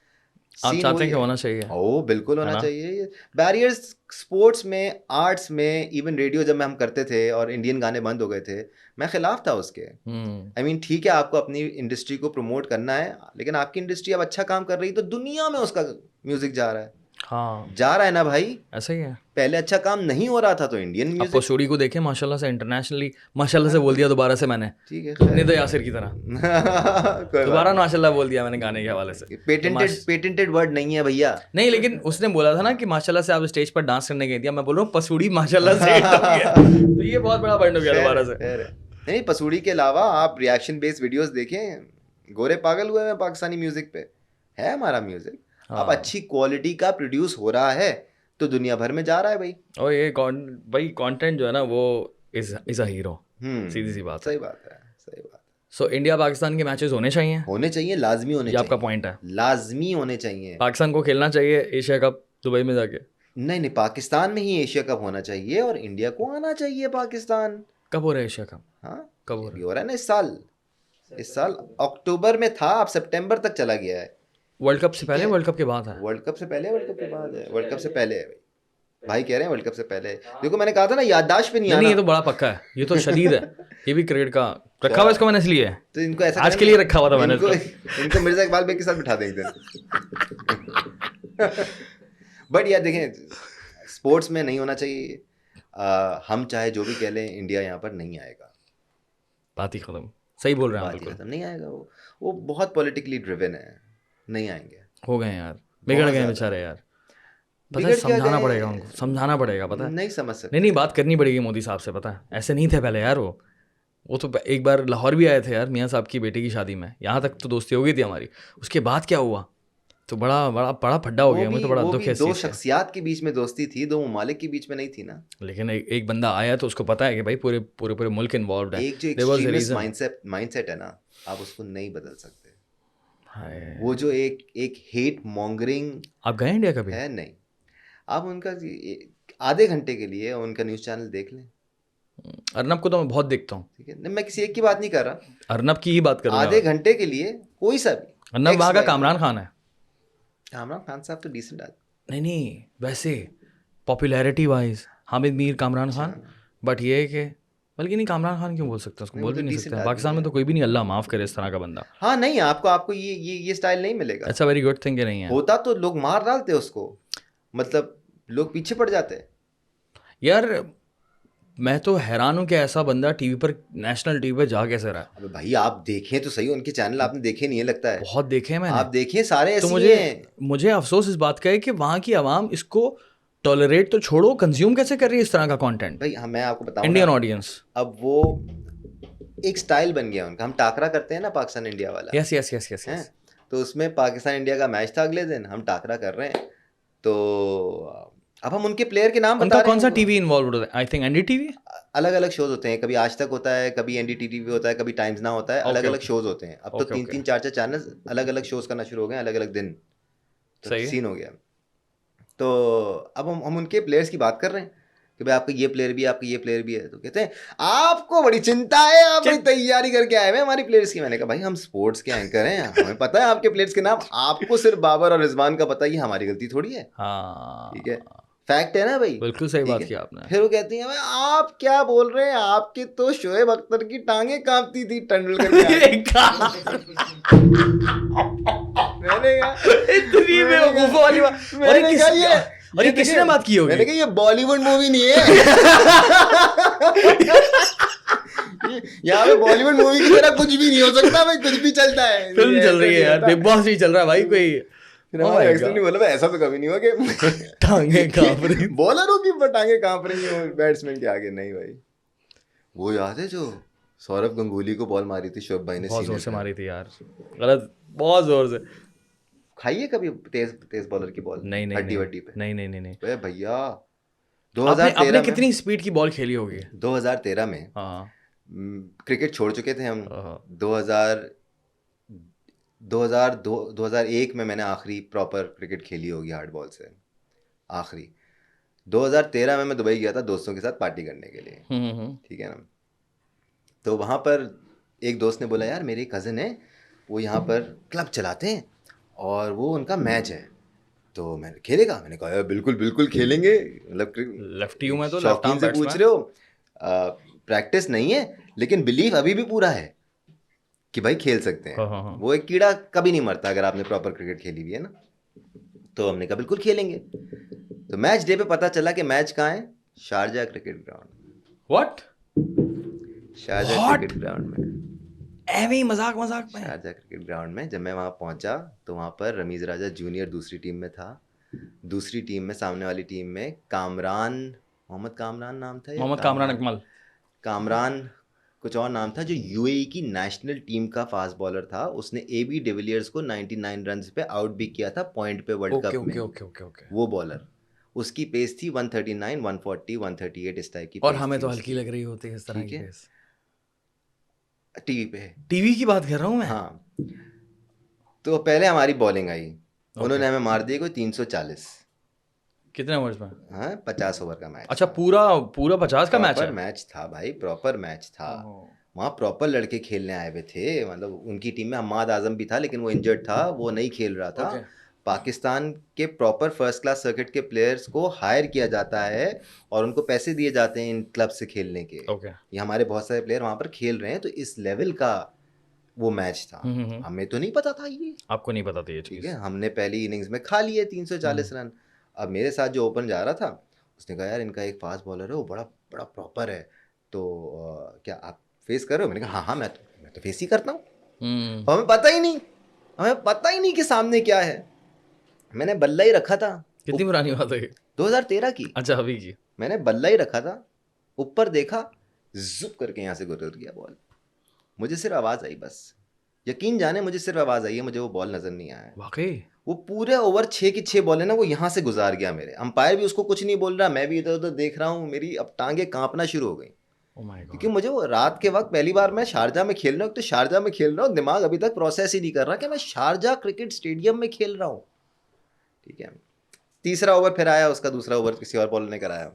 आप सीन चाहते वही हैं कि है। होना चाहिए? ओ बिल्कुल होना चाहिए। बैरियर्स स्पोर्ट्स में, आर्ट्स में, इवन रेडियो जब हम करते थे और इंडियन गाने बंद हो गए थे, मैं खिलाफ था उसके। आई मीन ठीक है, आपको अपनी इंडस्ट्री को प्रमोट करना है, लेकिन आपकी इंडस्ट्री अब अच्छा काम कर रही है तो दुनिया में उसका म्यूजिक जा रहा है। हाँ, जा रहा है ना भाई, ऐसा ही है। पहले अच्छा काम नहीं हो रहा था तो इंडियन आप म्यूजिक। पसूड़ी को देखें, माशाल्लाह से इंटरनेशनली, माशाल्लाह से बोल दिया दोबारा से मैंने, ठीक है, अपने तो यासिर की तरह कोई दोबारा बात माशाल्लाह बोल दिया मैंने गाने के हवाले से। नहीं, पेटेंटेड वर्ड नहीं है भैया। नहीं, लेकिन उसने बोला था ना कि माशाल्लाह से आप स्टेज पर डांस करने गई थी, मैं बोल रहा हूँ पसूड़ी माशाल्लाह से hit हो गया। तो ये बहुत बड़ा पॉइंट हो गया दोबारा से। fair है। नहीं, पसूड़ी के अलावा आप रिएक्शन बेस्ड वीडियोस देखें, गोरे पागल हुए हैं पाकिस्तानी म्यूजिक पे, है हमारा म्यूजिक। अब अच्छी क्वालिटी का प्रोड्यूस हो रहा है तो दुनिया भर में जा रहा है भाई। और ये भाई कंटेंट जो है ना वो इज अ हीरो, सीधी सी बात है। सही बात है, सही बात है। सो इंडिया पाकिस्तान के मैचेस होने चाहिए, लाजमी होने ये चाहिए। आपका पॉइंट है? लाजमी होने चाहिए। पाकिस्तान को खेलना चाहिए एशिया कप दुबई में जाके? नहीं, पाकिस्तान में ही एशिया कप होना चाहिए और इंडिया को आना चाहिए पाकिस्तान। कब हो रहा है एशिया कप? हाँ, कब अभी हो रहा है ना इस साल अक्टूबर में था, अब सितंबर तक चला गया है। वर्ल्ड कप से पहले, वर्ल्ड कप के बाद है? वर्ल्ड कप से पहले, वर्ल्ड कप के बाद है, वर्ल्ड कप से पहले है भाई कह रहे हैं वर्ल्ड कप से पहले। देखो मैंने कहा था ना, याददाश्त पे नहीं आना। नहीं, ये तो बड़ा पक्का है, ये तो शदीद है। ये भी क्रिकेट का रखा हुआ इसको मैंने इसलिए, तो इनको ऐसा आज के लिए रखा हुआ था मैंने इनको मिर्जा इकबाल बेग के साथ बिठा दें एक दिन। बट यार देखें, स्पोर्ट्स में नहीं होना चाहिए। हम चाहे जो भी कह लें, इंडिया यहाँ पर नहीं आएगा। बात ही खत्म, सही बोल रहे हैं आप, बात ही बिल्कुल खत्म, नहीं आएगा। वो बहुत पॉलिटिकली ड्रिवन है, नहीं आएंगे। हो गए यार, बिगड़ गए बेचारे यार। पता है, समझाना पड़ेगा उनको, समझाना पड़ेगा, पता है। नहीं समझ सकते। नहीं, बात करनी पड़ेगी मोदी साहब से, पता है ऐसे नहीं थे पहले यार। वो तो एक बार लाहौर भी आए थे यार मियाँ साहब की बेटी की शादी में, यहाँ तक तो दोस्ती हो गई थी हमारी। उसके बाद क्या हुआ तो बड़ा फड्डा हो गया। मुझे तो बड़ा दुख है। दो शख्सियात के बीच में दोस्ती थी, दो ममालिक के बीच में नहीं थी ना। लेकिन एक बंदा आया तो उसको पता है कि भाई पूरे मुल्क इन्वॉल्व है। एक जो एक्सट्रीमिस्ट माइंडसेट है ना, आप उसको नहीं बदल सकते। वो जो एक हेट मॉन्गरिंग। आप गए इंडिया कभी? है नहीं, आप उनका आधे घंटे के लिए उनका न्यूज़ चैनल देख लें। अर्नब को तो मैं बहुत देखता हूँ, ठीक है, मैं किसी एक की बात नहीं कर रहा, अर्नब की ही बात कर रहा हूँ। आधे घंटे के लिए कोई सा भी। अर्नब वहाँ का कामरान खान है। कामरान खान साहब तो डिसेंट आदमी। नहीं वैसे popularity wise Hamid Mir Kamran Khan, but ये है कि बल्कि नहीं, कामरान खान क्यों बोल सकते हैं उसको, नहीं, वो बोल भी तो नहीं decent सकते। आदमी पाकिस्तान में है। तो कोई भी नहीं, अल्लाह माफ़ करे इस तरह का बंदा। हाँ नहीं, आपको ये स्टाइल नहीं मिलेगा। It's a very good thing कि नहीं है होता तो लोग मार डालते उसको, मतलब लोग पीछे पड़ जाते। यार। मैं तो हैरान हूँ कि ऐसा बंदा टीवी पर, नेशनल टीवी पर जा कैसे रहा है। अबे भाई आप देखें तो सही, उनके चैनल आपने देखे नहीं है लगता है। बहुत देखे हैं मैंने। आप देखें, सारे तो ऐसे ही हैं। मुझे अफसोस इस बात का है कि वहाँ की आवाम इसको टॉलरेट तो छोड़ो, कंज्यूम कैसे कर रही है इस तरह का कंटेंट, भाई हाँ, मैं आपको बताऊं इंडियन ना, ऑडियंस। अब वो एक स्टाइल बन गया उनका। हम टाकरा करते हैं ना पाकिस्तान इंडिया वाला, यस यस यस यस हैं? यस। तो उसमें पाकिस्तान इंडिया का मैच था, अगले दिन हम टाकरा कर रहे हैं, तो अब हम उनके प्लेयर के नाम उनका बता रहे कौन सा हैं। टीवी इन्वॉल्व होता है? I think NDTV. अलग अलग शोज होते हैं, कभी आज तक होता है, कभी एनडीटीवी होता है, कभी टाइम्स ना होता है, अलग ओके अलग ओके शोज होते हैं। अब तो ओके 3 ओके। 3 4 4 चैनल अलग अलग शोज करना शुरू हो गए, अलग अलग दिन। तो सही है। सीन हो गया। तो अब हम उनके प्लेयर्स की बात कर रहे हैं कि भाई आपका ये प्लेयर भी है, आपका ये प्लेयर भी है। तो कहते हैं आपको बड़ी चिंता है, आप बड़ी तैयारी करके आए हैं हमारी प्लेयर्स की। मैंने कहा भाई हम स्पोर्ट्स के एंकर हैं, हमें पता है आपके प्लेयर्स के नाम, आपको सिर्फ बाबर और रिजवान का पता है, ये हमारी गलती थोड़ी है। हाँ ठीक है, फैक्ट है ना भाई। बिल्कुल सही ठीक बात है, किया आपने। फिर वो कहती है भाई आप क्या बोल रहे हैं, आपके तो शोएब अख्तर की टांगे कांपती थी तेंदुलकर के आगे। मैंने कहा इतनी बेवकूफों वाली बात। और मैंने ये कहा और ये किसने बात की होगी? मैंने कहा ये बॉलीवुड मूवी नहीं है। यहाँ पे बॉलीवुड मूवी की तरह कुछ भी नहीं हो सकता भाई, कुछ भी चलता है। फिल्म चल रही है यार, बिग बॉस नहीं चल रहा भाई कोई। फिर हमारे एक्टर ने बोला भाई ऐसा तो कभी नहीं हुआ कि टांगे कांप रही। बॉलरों की टांगे कांप रही हो बैट्समैन के आगे। नहीं भाई, वो याद है जो सौरव गंगुली को बॉल मारी थी शोएब भाई ने, बहुत जोर सीनियर से पे। मारी थी यार, गलत, बहुत जोर से। खाइए कभी तेज तेज बॉलर की बॉल, नहीं नहीं हड्डी नहीं वड्डी पे। नहीं नहीं नहीं नहीं। अबे भैया आपने 2013 में, कितनी स्पीड की बॉल खेली होगी? 2013 में हाँ क्रिकेट छोड़ चुके थे हम। हाँ। 2001 में मैंने आखिरी प्रॉपर क्रिकेट खेली होगी हार्ड बॉल से, आखिरी। 2013 में मैं दुबई गया था दोस्तों के साथ पार्टी करने के लिए। ठीक है ना, तो वहाँ पर एक दोस्त ने बोला यार मेरे कज़न है, वो यहाँ पर क्लब चलाते हैं और वो उनका मैच है, तो मैंने खेलेगा? मैंने कहा यार बिल्कुल बिल्कुल खेलेंगे। मतलब लेफ्टी हूँ मैं तो, लेफ्ट शौकीन आर्म से पूछ बैट्समैन। रहे हो, प्रैक्टिस नहीं है लेकिन बिलीव अभी भी पूरा है कि भाई खेल सकते हैं। हाँ। वो एक कीड़ा कभी नहीं मरता अगर आपने प्रॉपर क्रिकेट खेली हुई है ना। तो हमने कहा बिल्कुल खेलेंगे। तो मैच डे पे पता चला कि मैच कहाँ है, Sharjah cricket ground. What? Sharjah What? Cricket ground में, ऐਵੇਂ ही मजाक मजाक में। शारजा क्रिकेट ग्राउंड में। जब मैं वहाँ पहुँचा तो वहाँ पर रमीज़ राजा जूनियर दूसरी टीम में था। दूसरी टीम में, सामने वाली टीम में मोहम्मद कामरान नाम था, या मोहम्मद कामरान अकमल। कामरान कुछ और नाम था, जो यूएई की नेशनल टीम का फास्ट बॉलर था। उसने एबी डिविलियर्स को 99 रन्स पे आउट भी किया था पॉइंट पे वर्ल्ड ओके कप में। Okay okay okay. वो बॉलर, उसकी पेस थी 139, 140, 138 इस टाइप की और पेस हमें थी तो उसकी। हल्की लग रही होती है इस तरह ठीक की है, पेस। टीवी पे है। टीवी की बात कर रहा हूँ मैं। हाँ, तो पहले हमारी बॉलिंग आई, उन्होंने हमें मार दिए कोई 340। कितने ओवर्स में? हाँ, 50 ओवर का मैच। अच्छा, पूरा 50 का मैच प्रॉपर है? मैच था भाई, प्रॉपर मैच था। ओहो। वहाँ प्रॉपर लड़के खेलने आए हुए थे। मतलब उनकी टीम में हम्माद आजम भी था लेकिन वो इंजर्ड था, वो नहीं खेल रहा था। ओके। पाकिस्तान के प्रॉपर फर्स्ट क्लास सर्किट के प्लेयर्स को हायर किया जाता है और उनको पैसे दिए जाते हैं इन क्लब से खेलने के। ओके। ये हमारे बहुत सारे प्लेयर वहाँ पर खेल रहे हैं, तो इस लेवल का वो मैच था। हमें तो नहीं पता था ये। आपको नहीं पता था ये ठीक चीज़? है, हमने पहली इनिंग्स में खा लिए 340 रन। अब मेरे साथ जो ओपन जा रहा था उसने कहा यार इनका एक फास्ट बॉलर है, वो बड़ा बड़ा प्रॉपर है, तो क्या आप फेस कर रहे हो? मैंने कहा हाँ हाँ मैं तो फेस ही करता हूँ। हमें पता ही नहीं कि सामने क्या है। मैंने बल्ला ही रखा था। कितनी पुरानी बात है? 2013 की। अच्छा, अभी की। मैंने बल्ला ही रखा था, ऊपर देखा, जुप करके यहाँ से गुजर गया बॉल। मुझे सिर्फ आवाज़ आई, बस यकीन जाने मुझे सिर्फ आवाज़ आई है, मुझे वो बॉल नज़र नहीं आया। वाकई? वो पूरे ओवर 6 की 6 बॉल है ना, वो यहाँ से गुजार गया मेरे। अंपायर भी उसको कुछ नहीं बोल रहा, मैं भी इधर उधर देख रहा हूँ, मेरी अब टांगे कांपना शुरू हो गई। Oh my God. क्योंकि मुझे वो रात के वक्त पहली बार मैं शारजा में खेल रहा हूँ, तो शारजा में खेल रहा हूँ, दिमाग अभी तक प्रोसेस ही नहीं कर रहा कि मैं शारजा क्रिकेट स्टेडियम में खेल रहा हूँ। ठीक है, तीसरा ओवर फिर आया, उसका दूसरा ओवर किसी और बॉलर ने कराया।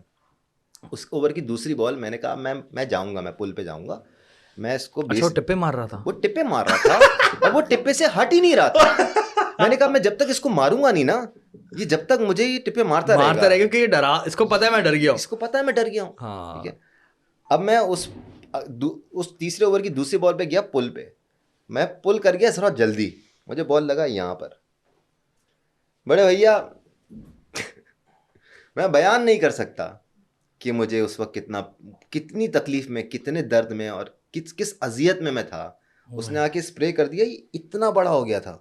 उस ओवर की दूसरी बॉल मैंने कहा मैं जाऊँगा, मैं पुल पे जाऊँगा, मैं इसको अच्छा, वो टिप्पे मार रहा था? वो टिप्पे मार रहा था और वो टिप्पे से हट ही नहीं रहा था। मैंने कहा मैं जब तक इसको मारूंगा नहीं ना, ये जब तक मुझे ये टिप्पे मारता रहेगा, क्योंकि ये डरा, इसको पता है मैं डर गया हूँ। इसको पता है मैं डर गया हूँ। हाँ। ठीक है, अब मैं उस उस तीसरे ओवर की दूसरी बॉल पे गया पुल पे, मैं पुल कर गया थोड़ा जल्दी, मुझे बॉल लगा यहाँ पर। बड़े भैया मैं बयान नहीं कर सकता कि मुझे उस वक्त कितनी तकलीफ में, कितने दर्द में और किस अजियत में मैं था। उसने आके स्प्रे कर दिया, ये इतना बड़ा हो गया था,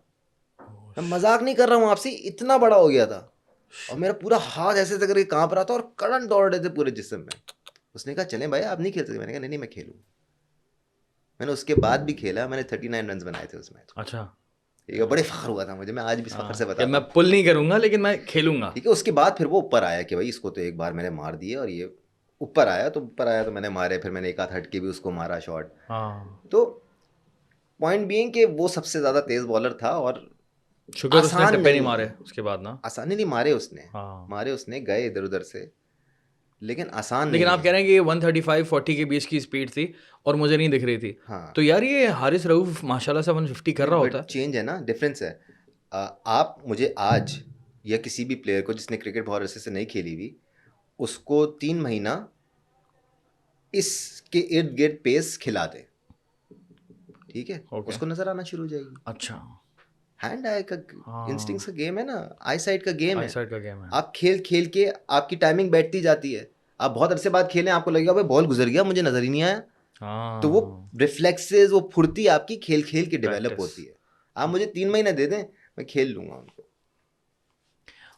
मैं मजाक नहीं कर रहा हूँ आपसे, इतना बड़ा हो गया था। और मेरा पूरा हाथ ऐसे ऐसे करके कांप रहा था और करंट दौड़ रहे थे पूरे जिस्म में। उसने कहा चलें भाई, आप नहीं खेल सकते। मैंने कहा नहीं मैं खेलूँ। मैंने उसके बाद भी खेला, मैंने 39 रन बनाए थे उस मैच। अच्छा, ये बड़े फख्र हुआ था मुझे, मैं आज भी इस फख्र से कि बताता मैं पुल नहीं करूंगा लेकिन मैं खेलूंगा। ठीक है। उसके बाद फिर वो ऊपर आया कि भाई इसको तो एक बार मैंने मार दिए, और ये ऊपर आया तो मैंने मारे, फिर मैंने एक आध हट के भी उसको मारा शॉट। हाँ, तो पॉइंट बीइंग कि वो सबसे ज़्यादा तेज़ बॉलर था और शुक्र उसने आसान टिप्पे नहीं नहीं मारे है। उसके बाद ना। आसानी नहीं मारे उसने, हाँ, मारे उसने गए इधर उधर से, लेकिन आसान लेकिन नहीं आप कह है। रहे हैं कि ये 135-40 के बीच की स्पीड थी और मुझे नहीं दिख रही थी। हाँ, तो यार ये हारिस रऊफ माशाल्लाह से 150 कर रहा बट होता है। चेंज है ना, डिफरेंस है। आप मुझे आज या किसी भी प्लेयर को जिसने क्रिकेट बहुत अरसे से नहीं खेली हुई, उसको 3 महीना इसके इर्द गिर्द पेस खिला दे, ठीक है, ओके, उसको नजर आना शुरू हो जाएगी। अच्छा, हैंड आई का हाँ, इंस्टिंक्ट्स का गेम है ना, आई साइड का गेम आई है। साइड का गेम है। आप खेल खेल के आपकी टाइमिंग बैठती जाती है। आप बहुत अरसे बाद खेलें, आपको लगेगा भाई बॉल गुजर गया, मुझे नजर ही नहीं आया। तो वो हाँ, रिफ्लेक्सेस, वो फुर्ती आपकी खेल खेल के डेवलप प्रैक्टिस। होती है। आप मुझे 3 महीने दे दें, मैं खेल लूंगा उनको।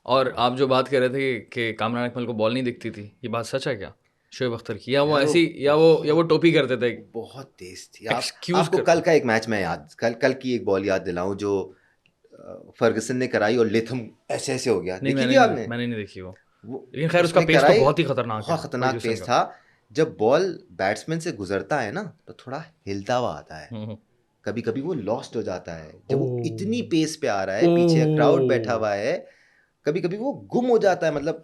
और आप जो बात कर रहे थे कि कामरान अकमल को बॉल नहीं दिखती थी, ये बात सच है क्या? शोएब अख्तर की, या वो यार ऐसी, या वो टोपी करते थे, बहुत तेज थी। एक्सक्यूज आपको कल का एक मैच में कल की एक बॉल याद दिलाऊं जो फर्गसन ने कराई और लेथम ऐसे ऐसे हो गया, नहीं, देखी थी आपने? मैंने नहीं देखी वो। वो लेकिन खैर उसका उसने पेस तो कराई, बहुत ही खतरनाक है, बहुत खतरनाक फर्ग्यूसन पेस का। था। जब बॉल बैट्समैन से गुजरता है ना तो थोड़ा हिलता हुआ आता है, हम्म, कभी कभी वो लॉस्ट हो जाता है जब वो ओ, इतनी पेस पे आ रहा है, पीछे क्राउड बैठा ओ, हुआ है, कभी कभी वो गुम हो जाता है। मतलब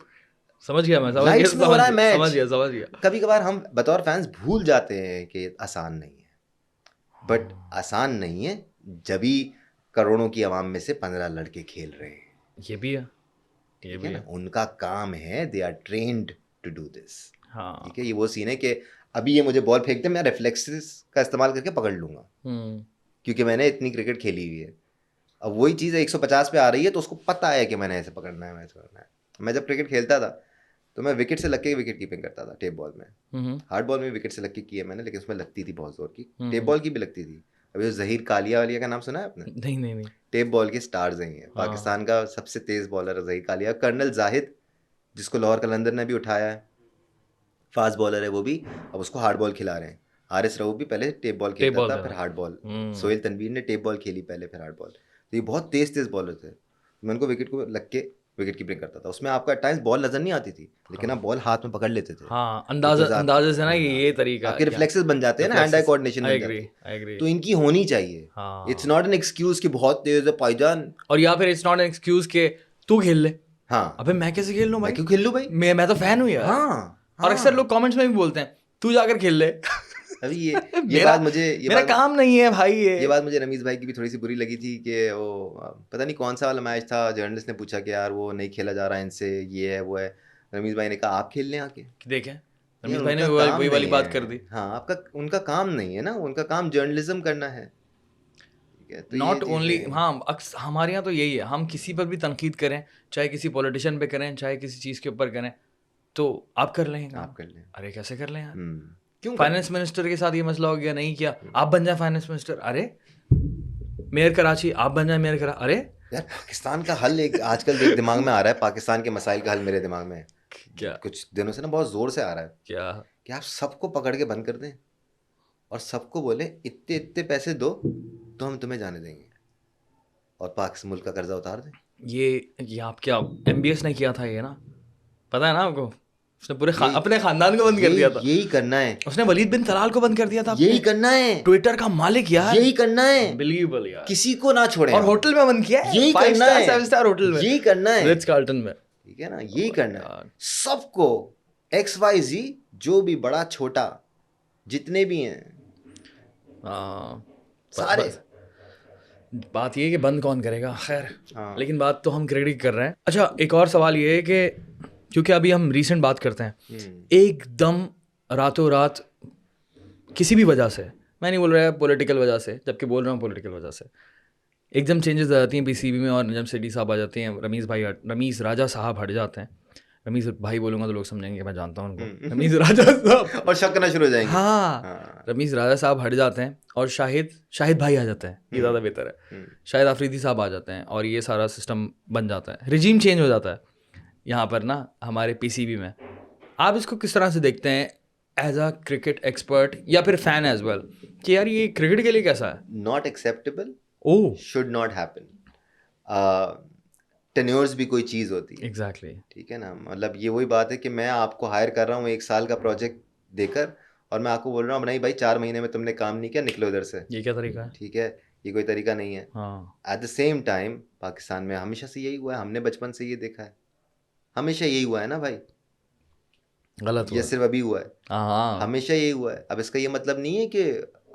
समझ गया मैं, लाइट्स में हो रहा है मैच, समझ गया। कभी कभार हम बतौर फैंस भूल जाते हैं कि आसान नहीं है। बट आसान नहीं है जब भी करोड़ों की आवाम में से 15 लड़के खेल रहे हैं, ये भी है, ये ठीक भी है ना, है। उनका काम है, they are trained to do this. हाँ, ठीक है, ये वो सीन है कि अभी ये मुझे बॉल फेंक दे, मैं रिफ्लेक्सेस का इस्तेमाल करके पकड़ लूंगा, क्योंकि मैंने इतनी क्रिकेट खेली हुई है। अब वही चीज़ 150 पे आ रही है तो उसको पता है कि मैंने ऐसे पकड़ना है, ऐसे पकड़ना है। मैं जब क्रिकेट खेलता था तो मैं विकेट से लग के विकेट कीपिंग करता था, टेप बॉल में। हार्ड बॉल में विकेट से लग के की है मैंने, लेकिन उसमें लगती थी बहुत जोर की, टेप बॉल की भी लगती थी। अभी जो जहीर कालिया वालिया का नाम सुना है आपने? नहीं। टेप बॉल के स्टार्स हैं ये, हाँ, पाकिस्तान का सबसे तेज़ बॉलर है जहीर कालिया। कर्नल जाहिद, जिसको लाहौर कलंदर ने भी उठाया है, फास्ट बॉलर है वो भी, अब उसको हार्ड बॉल खिला रहे हैं। हारिस रऊफ भी पहले टेप बॉल टेप खेलता बॉल था, देना। फिर हार्ड बॉल। सोहेल तनवीर ने टेप बॉल खेली पहले, फिर हार्ड बॉल। तो ये बहुत तेज़ बॉलर थे। मैं उनको विकेट को लग के विकेट कीपिंग करता था। उसमें आपका टाइम्स बॉल नज़र नहीं आती थी, लेकिन आप बॉल हाथ में पकड़ लेते थे। हाँ, Because अंदाजे से ना कि ये तरीका आपके क्या, रिफ्लेक्सेस बन जाते हैं ना, हैंड आई कोऑर्डिनेशन बन जाती है। I agree. तो इनकी होनी चाहिए। हाँ, इट्स नॉट एन एक्सक्यूज कि बहुत तेज है भाईजान। और या फिर इट्स नॉट एन एक्सक्यूज के तू खेल ले। हाँ, अबे मैं कैसे खेल लूं मैं भाई, क्यों खेल लूँ भाई? मैं तो फैन हूँ यार। हाँ, और अक्सर लोग हाँ। कमेंट्स में भी बोलते हैं तू जाकर खेल ले। अभी ये मेरा बात मुझे मेरा काम नहीं है भाई ये बात मुझे रमीज़ भाई की भी थोड़ी सी बुरी लगी थी कि वो पता नहीं कौन सा वाला मैच था, जर्नलिस्ट ने पूछा कि यार वो नहीं खेला जा रहा है इनसे, ये है वो है। रमीज़ भाई ने कहा आप खेल लें आके। देखें, यार रमीज भाई ने उनका काम वही वाली नहीं बात कर है। दी। हाँ, उनका काम नहीं है ना, उनका काम जर्नलिज्म करना है। ठीक है, तो ये नॉट ओनली, चीज़ें हाँ, हमारे यहाँ तो यही है, हम किसी पर भी तनकीद करें, चाहे किसी पॉलिटिशियन पे करें, चाहे किसी चीज़ के ऊपर करें, तो आप कर लेंगे आप काम। कर लें। अरे कैसे कर लें यार, क्यों फाइनेंस मिनिस्टर के साथ ये मसला हो गया, नहीं किया, आप बन जाए फाइनेंस मिनिस्टर। अरे मेयर कराची, आप बन जाए मेयर करा। अरे यार पाकिस्तान का हल एक आजकल एक दिमाग में आ रहा है, पाकिस्तान के मसाइल का हल मेरे दिमाग में क्या कुछ दिनों से ना बहुत ज़ोर से आ रहा है क्या कि आप सबको पकड़ के बंद कर दें और सबको बोले इतने इतने पैसे दो तो हम तुम्हें जाने देंगे, और पाकिस्तान मुल्क का कर्जा उतार दें। ये आप क्या MBS ने किया था ये ना, पता है ना आपको, उसने पूरे यही- अपने खानदान को बंद कर दिया था। यही करना है, उसने वलीद बिन तलाल को बंद कर दिया था, यही करना है, ट्विटर का मालिक यार, यही करना है, अनबिलीवेबल यार, किसी को ना छोड़े। और होटल में बंद किया है, यही 5 करना स्टार है, 7 स्टार होटल में, यही करना है, रिट्ज कार्ल्टन में। ठीक है ना, यही करना है यार। सबको, XYZ जो भी बड़ा छोटा जितने भी हैं हाँ, सारे। बस बात ये है कि बंद कौन करेगा, खैर। हाँ। लेकिन बात तो हम क्रिकेट कर रहे हैं। अच्छा, एक और सवाल ये है कि क्योंकि अभी हम रीसेंट बात करते हैं, एकदम रातों रात किसी भी वजह से, मैं नहीं बोल रहा पॉलिटिकल वजह से, जबकि बोल रहा हूँ पॉलिटिकल वजह से, एकदम चेंजेस आ जाती हैं पीसीबी में, और निजाम सेठी साहब आ जाते हैं, रमीज़ राजा साहब हट जाते हैं। रमीज़ भाई बोलूँगा तो लोग समझेंगे मैं जानता हूँ उनको, रमीज़ राजा साहब और शक करना शुरू हो जाएंगे। हाँ, हाँ। रमीज़ राजा साहब हट जाते हैं और शाहिद भाई आ जाते हैं, ये ज़्यादा बेहतर है। शाहिद आफरीदी साहब आ जाते हैं और ये सारा सिस्टम बन जाता है, रिजीम चेंज हो जाता है यहाँ पर ना हमारे पीसीबी में। आप इसको किस तरह से देखते हैं एज अ क्रिकेट एक्सपर्ट या फिर फैन एज वेल, कि यार ये क्रिकेट के लिए कैसा है? Not acceptable, oh should not happen. Tenures भी कोई चीज़ होती है, एग्जैक्टली। ठीक है ना। मतलब ये वही बात है कि मैं आपको हायर कर रहा हूँ 1 साल का प्रोजेक्ट देकर, और मैं आपको बोल रहा हूँ नहीं भाई 4 महीने में तुमने काम नहीं किया, निकलो इधर से, ये क्या तरीका है? ठीक है। ये कोई तरीका नहीं है। हाँ, at the same time Pakistan में हमेशा से यही हुआ है, हमने बचपन से ये देखा है, हमेशा यही हुआ है ना भाई। गलत ये हुआ। सिर्फ अभी हुआ है, हाँ हमेशा यही हुआ है। अब इसका ये मतलब नहीं है कि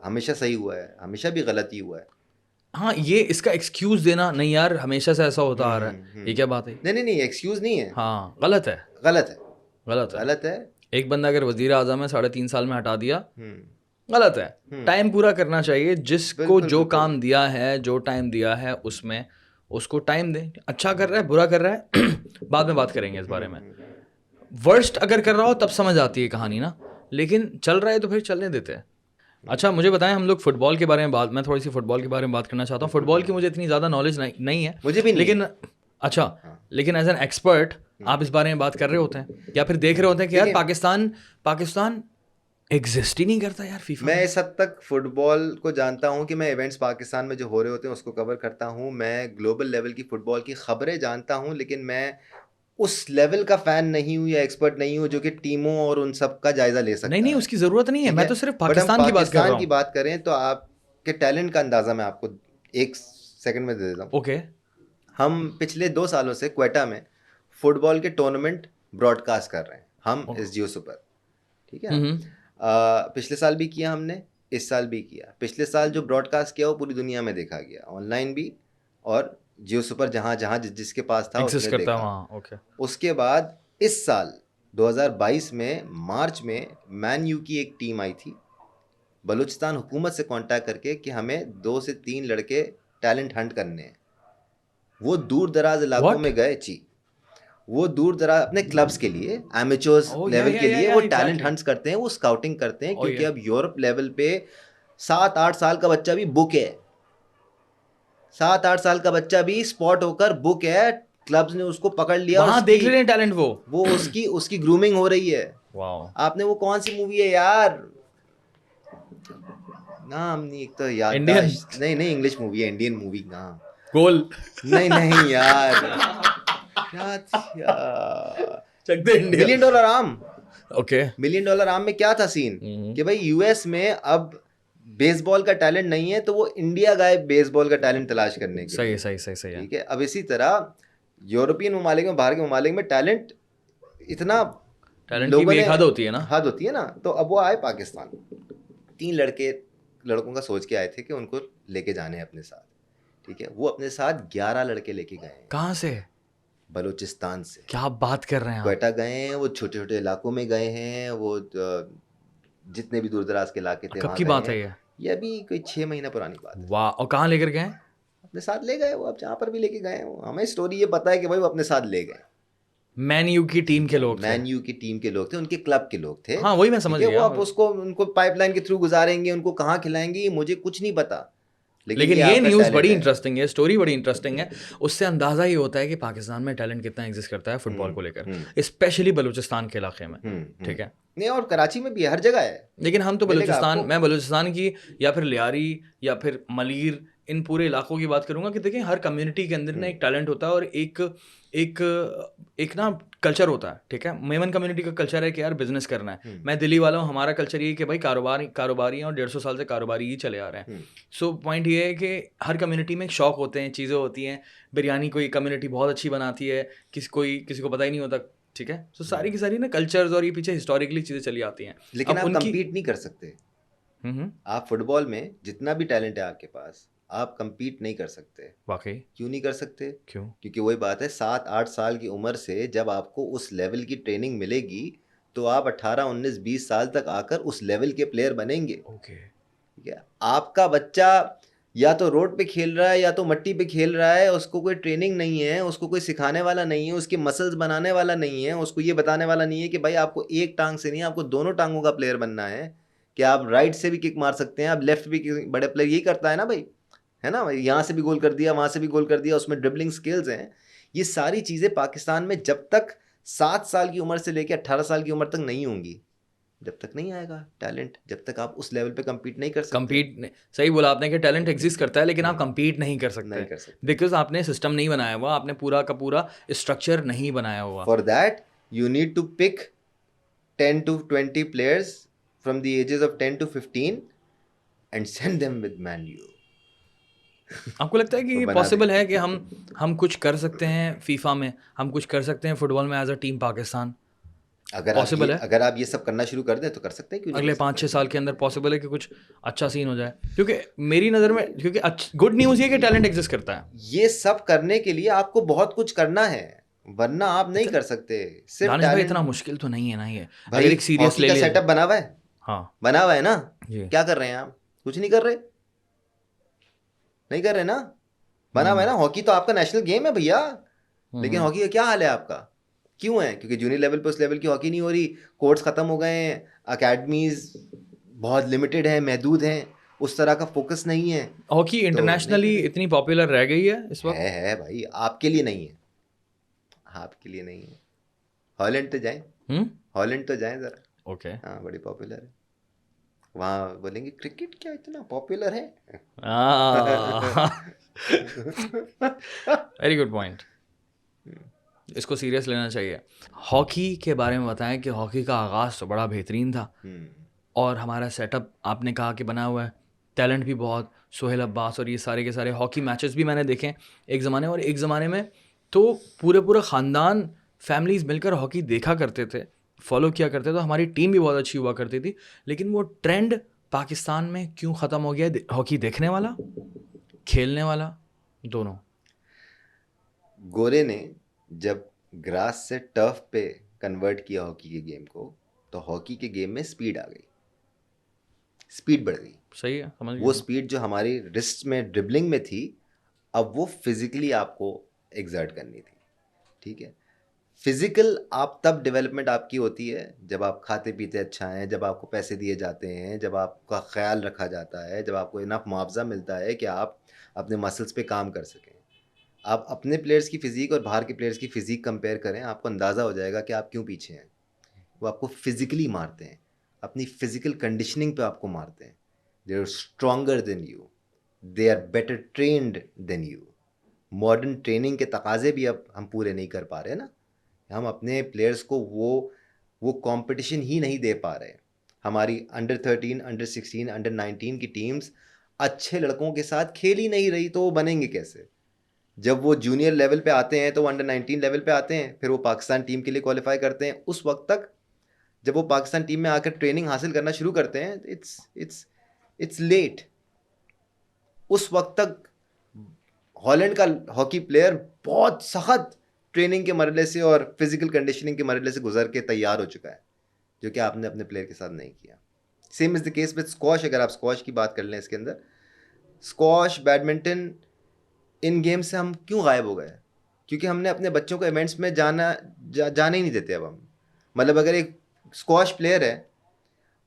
हमेशा सही हुआ है, हमेशा भी गलत ही हुआ है। हाँ, ये इसका एक्सक्यूज देना नहीं यार, हमेशा से ऐसा होता आ रहा है, ये क्या बात है? नहीं नहीं नहीं, एक्सक्यूज नहीं है, हाँ, गलत है, गलत है, गलत है। गलत है। एक बंदा अगर वजीर आजम है 3.5 साल में हटा दिया, हम्म, गलत है। टाइम पूरा करना चाहिए, जिसको बिल्कुल जो बिल्कुल। काम दिया है, जो टाइम दिया है उसमें उसको टाइम दें। अच्छा कर रहा है, बुरा कर रहा है बाद में बात करेंगे इस बारे में। वर्स्ट अगर कर रहा हो तब समझ आती है कहानी ना, लेकिन चल रहा है तो फिर चलने देते हैं। अच्छा मुझे बताएं, हम लोग फुटबॉल के बारे में बात, मैं थोड़ी सी फुटबॉल के बारे में बात करना चाहता हूँ। फुटबॉल की मुझे इतनी ज़्यादा नॉलेज नहीं है, मुझे भी नहीं लेकिन है। अच्छा, हाँ। लेकिन एज एन एक्सपर्ट आप इस बारे में बात कर रहे होते हैं या फिर देख रहे होते हैं कि यार देखिए, पाकिस्तान एग्जिस्ट ही नहीं करता यार फीफा मैं में। इस हद तक फुटबॉल को जानता हूँ कि मैं इवेंट्स पाकिस्तान में जो हो रहे होते हैं उसको कवर करता हूँ, मैं ग्लोबल लेवल की फुटबॉल की खबरें जानता हूँ, लेकिन मैं उस लेवल का फैन नहीं हूँ या एक्सपर्ट नहीं हूँ जो कि टीमों और उन सब का जायजा ले नहीं सकता नहीं, है, उसकी ज़रूरत नहीं है, ठीक मैं है। तो सिर्फ बट हम पाकिस्तान की बात कर रहा पाकिस्तान की हूँ। बात करें तो आपके टैलेंट का अंदाजा मैं आपको 1 सेकंड में दे देता हूँ। ओके। हम पिछले 2 सालों से क्वेटा में फुटबॉल के टूर्नामेंट ब्रॉडकास्ट कर रहे हैं, हम इस जियो सुपर, ठीक है ना। हम्म। पिछले साल भी किया हमने, इस साल भी किया। पिछले साल जो ब्रॉडकास्ट किया वो पूरी दुनिया में देखा गया, ऑनलाइन भी, और जियो सुपर जहाँ जहाँ जिसके पास था एग्जिस्ट उसने करता है देखा। वहाँ, ओके। उसके बाद इस साल 2022 में मार्च में मैन यू की एक टीम आई थी, बलूचिस्तान हुकूमत से कांटेक्ट करके कि हमें 2 से 3 लड़के टैलेंट हंट करने हैं। वो दूर दराज इलाकों व्हाट? में गए जी, वो दूर दराज अपने क्लब्स के लिए, एमेच्योर्स ओ लेवल के लिए वो टैलेंट एग्जैक्टली। हंट्स करते हैं, वो स्काउटिंग करते हैं, ओ क्योंकि या अब यूरोप लेवल पे 7-8 साल का बच्चा भी बुक है, 7-8 साल का बच्चा भी स्पॉट होकर बुक है, क्लब्स ने उसको पकड़ लिया और वहाँ देख ले रहे हैं टैलेंट वो उसकी ग्रूमिंग हो रही है। वाओ। आपने वो कौन सी मूवी है यार, नाम नहीं, एक तो इंडियन याददाश्त नहीं, नहीं इंग्लिश मूवी है, इंडियन मूवी नाम गोल नहीं नहीं यार, क्या थी यार, चक दे $1 India. Million arm. Okay. $1 million arm में क्या था सीन कि भाई यूएस में अब बेसबॉल का टैलेंट नहीं है, तो वो इंडिया गए बेसबॉल का टैलेंट तलाश करने के लिए, सही है। ठीक है। अब इसी तरह यूरोपियन ममालिक में, बाहर के ममालिक में टैलेंट इतना टैलेंट की लोगों भी ने, एक हद होती है ना। हद होती है ना। तो अब वो आए पाकिस्तान, 3 लड़कों का सोच के आए थे कि उनको लेके जाने हैं अपने साथ, ठीक है। वो अपने साथ 11 लड़के लेके गए हैं, कहाँ से? बलूचिस्तान से। क्या बात कर रहे हैं आप? क्वेटा गए हैं, वो छोटे छोटे इलाकों में गए हैं, वो जितने भी दूर दराज के इलाके थे कब वहाँ की गए बात है हैं। ये? ये अभी कोई 6 महीना पुरानी बात है। वाह, और कहाँ लेकर गए? अपने साथ ले गए वो, अब जहाँ पर भी लेके गए हैं वो, हमें स्टोरी ये पता है कि भाई वो अपने साथ ले गए। मैन यू की टीम के लोग थे। मैन यू की टीम के लोग थे, उनके क्लब के लोग थे, हाँ वही मैं समझ ठीक है। वो गया। अब उसको उनको पाइपलाइन के थ्रू गुजारेंगे, उनको कहाँ खिलाएंगे ये मुझे कुछ नहीं पता, लेकिन ये ये आपका न्यूज़ टैलेंट बड़ी है। इंटरेस्टिंग है, स्टोरी बड़ी इंटरेस्टिंग है। उससे अंदाज़ा ही होता है कि पाकिस्तान में टैलेंट कितना एग्जिस्ट करता है फुटबॉल को लेकर, स्पेशली बलूचिस्तान के इलाके में। ठीक है। नहीं, और कराची में भी हर जगह है, लेकिन हम तो मिलेगा बलूचिस्तान, आपको। मैं बलूचिस्तान की या फिर लियारी या फिर मलीर, इन पूरे इलाकों की बात करूंगा कि देखिए हर कम्युनिटी के अंदर ना एक टैलेंट होता है और एक एक ना कल्चर होता है। ठीक है, मेमन कम्युनिटी का कल्चर है कि यार बिजनेस करना है। मैं दिल्ली वाला हूँ, हमारा कल्चर ये है कि भाई कारोबारी हैं और 150 साल से कारोबारी ही चले आ रहे हैं। सो पॉइंट ये है कि हर कम्युनिटी में एक शौक होते हैं, चीज़ें होती हैं। बिरयानी कोई कम्युनिटी बहुत अच्छी बनाती है, किसी को पता ही नहीं होता। ठीक है, तो सारी की सारी ना कल्चर्स और ये पीछे हिस्टोरिकली चीज़ें चली आती हैं। लेकिन अब आप उनकी compete नहीं कर सकते। आप फुटबॉल में जितना भी टैलेंट है आपके पास, आप compete नहीं कर सकते। वाकई क्यों नहीं कर सकते? क्यों? क्योंकि वही बात है, 7-8 साल की उम्र से जब आपको उस लेवल की ट्रेनिंग मिलेगी तो आप 18, 19, 20 साल तक आकर उस लेवल के प्लेयर बनेंगे। ओके। ठीक है, आपका बच्चा या तो रोड पे खेल रहा है या तो मट्टी पे खेल रहा है, उसको कोई ट्रेनिंग नहीं है, उसको कोई सिखाने वाला नहीं है, उसके मसल्स बनाने वाला नहीं है, उसको ये बताने वाला नहीं है कि भाई आपको एक टांग से नहीं, आपको दोनों टांगों का प्लेयर बनना है, कि आप राइट से भी किक मार सकते हैं, आप लेफ्ट भी बड़े प्लेयर यही करता है ना भाई, है ना, यहाँ से भी गोल कर दिया, वहाँ से भी गोल कर दिया, उसमें ड्रिबलिंग स्किल्स हैं। ये सारी चीज़ें पाकिस्तान में जब तक 7 साल की उम्र से लेकर 18 साल की उम्र तक नहीं होंगी, जब तक नहीं आएगा टैलेंट, जब तक आप उस लेवल पे compete नहीं कर सकते। compete सही बोला आपने कि टैलेंट एग्जिस्ट करता है लेकिन आप compete नहीं कर सकते, नहीं कर सकते। बिकॉज आपने सिस्टम नहीं बनाया हुआ, आपने पूरा का पूरा स्ट्रक्चर नहीं बनाया हुआ। For that, you need to pick 10 to 20 players from the ages of 10 to 15 and send them with Man U. आपको लगता है कि वो ये बना पॉसिबल देंगे। है कि हम कुछ कर सकते हैं फीफा में, हम कुछ कर सकते हैं फुटबॉल में as a team Pakistan? Possible है अगर आप ये सब करना शुरू कर दें तो कर सकते हैं, क्यों नहीं अगले कर सकते? 5-6 साल के अंदर पॉसिबल है कि कुछ अच्छा सीन हो जाए? क्योंकि मेरी नज़र में, क्योंकि गुड न्यूज़ ये कि टैलेंट एग्जिस्ट करता है। ये सब करने के लिए आपको बहुत कुछ करना है, वरना आप नहीं कर सकते। सिर्फ दानिश भाई टैलेंट इतना मुश्किल तो नहीं है ना ये, भाई, अगर एक सीरियस हॉकी ले का लिया सेटअप बना हुआ है, हाँ बना हुआ है ना, जी क्या कर रहे हैं आप? कुछ नहीं कर रहे, नहीं कर रहे ना, बना हुआ है ना। हॉकी तो आपका नेशनल गेम है भैया, लेकिन हॉकी का क्या हाल है आपका? क्यों है? क्योंकि जूनियर लेवल पे उस लेवल की हॉकी नहीं हो रही, कोर्ट्स खत्म हो गए हैं, अकेडमीज बहुत लिमिटेड हैं, महदूद हैं, उस तरह का फोकस नहीं है। हॉकी तो इंटरनेशनली नहीं इतनी पॉपुलर रह गई है इस वक्त? है भाई, आपके लिए नहीं है, आपके लिए नहीं है। हॉलैंड तो जाएं, हॉलैंड तो जाएं जरा, ओके हाँ बड़ी पॉपुलर है। वहाँ बोलेंगे क्रिकेट क्या इतना पॉपुलर है? वेरी गुड पॉइंट, इसको सीरियस लेना चाहिए। हॉकी के बारे में बताएं कि हॉकी का आगाज़ तो बड़ा बेहतरीन था और हमारा सेटअप आपने कहा कि बना हुआ है, टैलेंट भी बहुत, सोहेल अब्बास और ये सारे के सारे हॉकी मैचेस भी मैंने देखे एक ज़माने, और एक ज़माने में तो पूरे ख़ानदान फैमिलीज़ मिलकर हॉकी देखा करते थे, फॉलो किया करते थे, तो हमारी टीम भी बहुत अच्छी हुआ करती थी। लेकिन वो ट्रेंड पाकिस्तान में क्यों ख़त्म हो गया? हॉकी देखने वाला, खेलने वाला, दोनों। गोरे ने जब ग्रास से टर्फ पे कन्वर्ट किया हॉकी के गेम को, तो हॉकी के गेम में स्पीड आ गई, स्पीड बढ़ गई। सही है, समझ वो स्पीड जो हमारी रिस्ट में ड्रिबलिंग में थी, अब वो फिजिकली आपको एग्जर्ट करनी थी। ठीक है, फिजिकल आप तब डेवलपमेंट आपकी होती है जब आप खाते पीते अच्छा हैं, जब आपको पैसे दिए जाते हैं, जब आपका ख्याल रखा जाता है, जब आपको इनफ मुआवजा मिलता है कि आप अपने मसल्स पे काम कर सकें। आप अपने प्लेयर्स की फ़िज़ीक और बाहर के प्लेयर्स की फ़िज़ीक कंपेयर करें, आपको अंदाज़ा हो जाएगा कि आप क्यों पीछे हैं। वो आपको फिज़िकली मारते हैं, अपनी फ़िज़िकल कंडीशनिंग पे आपको मारते हैं। They are stronger than you, they are better trained than you. Modern training के तकाज़े भी अब हम पूरे नहीं कर पा रहे ना, हम अपने प्लेयर्स को वो कंपटीशन ही नहीं दे पा रहे। हमारी अंडर 13, अंडर 16, अंडर 19 की टीम्स अच्छे लड़कों के साथ खेल ही नहीं रही, तो वो बनेंगे कैसे? जब वो जूनियर लेवल पे आते हैं तो वो अंडर 19 लेवल पे आते हैं, फिर वो पाकिस्तान टीम के लिए क्वालिफाई करते हैं। उस वक्त तक जब वो पाकिस्तान टीम में आकर ट्रेनिंग हासिल करना शुरू करते हैं, इट्स लेट। उस वक्त तक हॉलैंड का हॉकी प्लेयर बहुत सख्त ट्रेनिंग के मरहले से और फिजिकल कंडीशनिंग के मरहले से गुजर के तैयार हो चुका है, जो कि आपने अपने प्लेयर के साथ नहीं किया। Same is the case with squash. अगर आप स्क्वॉश की बात कर लें, इसके अंदर स्क्वॉश, बैडमिंटन, इन गेम से हम क्यों गायब हो गए? क्योंकि हमने अपने बच्चों को इवेंट्स में जाने ही नहीं देते अब हम। मतलब अगर एक स्क्वॉश प्लेयर है,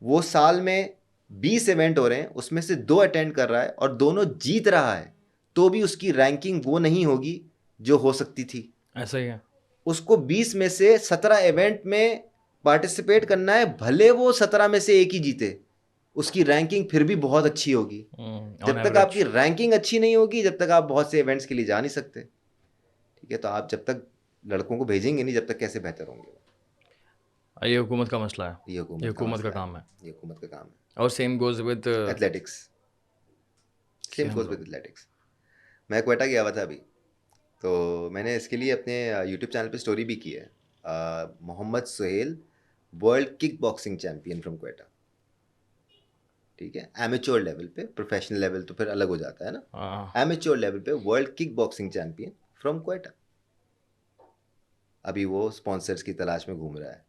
वो साल में 20 इवेंट हो रहे हैं, उसमें से 2 अटेंड कर रहा है और दोनों जीत रहा है, तो भी उसकी रैंकिंग वो नहीं होगी जो हो सकती थी। ऐसा ही है। उसको 20 में से 17 इवेंट में पार्टिसिपेट करना है, भले वो 17 में से एक ही जीते, उसकी रैंकिंग फिर भी बहुत अच्छी होगी। जब तक आपकी रैंकिंग अच्छी नहीं होगी, जब तक आप बहुत से इवेंट्स के लिए जा नहीं सकते। ठीक है, तो आप जब तक लड़कों को भेजेंगे नहीं, जब तक कैसे बेहतर होंगे? ये हुकूमत का मसला है, ये हुकूमत का मसला काम है। ये हुकूमत का काम है। और same goes with athletics, same goes with athletics. मैं क्वेटा गया हुआ था अभी, तो मैंने इसके लिए अपने यूट्यूब चैनल पे स्टोरी भी की है। Mohammad Suhail, world kickboxing champion from Quetta. ठीक है, एमेच्योर लेवल पे, प्रोफेशनल लेवल तो फिर अलग हो जाता है ना। एमेच्योर लेवल पे world kickboxing champion from Quetta. अभी वो स्पॉन्सर्स की तलाश में घूम रहा है।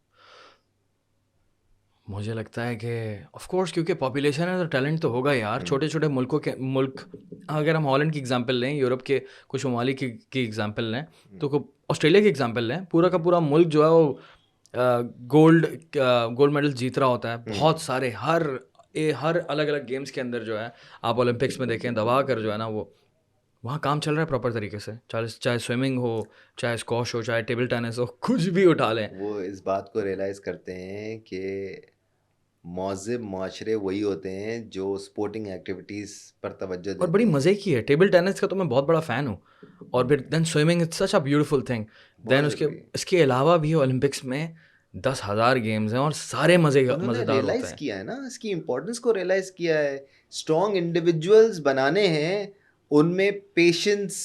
मुझे लगता है कि ऑफ कोर्स क्योंकि पॉपुलेशन है तो टैलेंट तो होगा यार। छोटे छोटे मुल्क अगर हम हॉलैंड की एग्जांपल लें, यूरोप के कुछ ममालिक की एग्जांपल लें, तो ऑस्ट्रेलिया की एग्जांपल लें, पूरा का पूरा मुल्क जो है वो गोल्ड मेडल जीत रहा होता है बहुत सारे। हर अलग अलग गेम्स के अंदर जो है, आप ओलंपिक्स में देखें दबा कर जो है ना, वो वहाँ काम चल रहा है प्रॉपर तरीके से। चाहे स्विमिंग हो, चाहे स्क्वॉश हो, चाहे टेबल टेनिस हो, कुछ भी उठा लें। वो इस बात को रियलाइज़ करते हैं कि मौज़िब माशरे वही होते हैं जो स्पोर्टिंग एक्टिविटीज़ पर तवज्जो और देते बड़ी हैं। मज़े की है। टेबल टेनिस का तो मैं बहुत बड़ा फ़ैन हूँ। और फिर then swimming it's such a beautiful thing. Then बहुत उसके ज़रूरी है। इसके अलावा भी ओलंपिक्स में 10,000 गेम्स हैं और सारे उन्होंने मज़ेदार होते रियलाइज़ हैं। किया है ना, इसकी इम्पोर्टेंस को रियलाइज़ किया है। स्ट्रॉन्ग इंडिविजुअल्स बनाने हैं, उनमें पेशेंस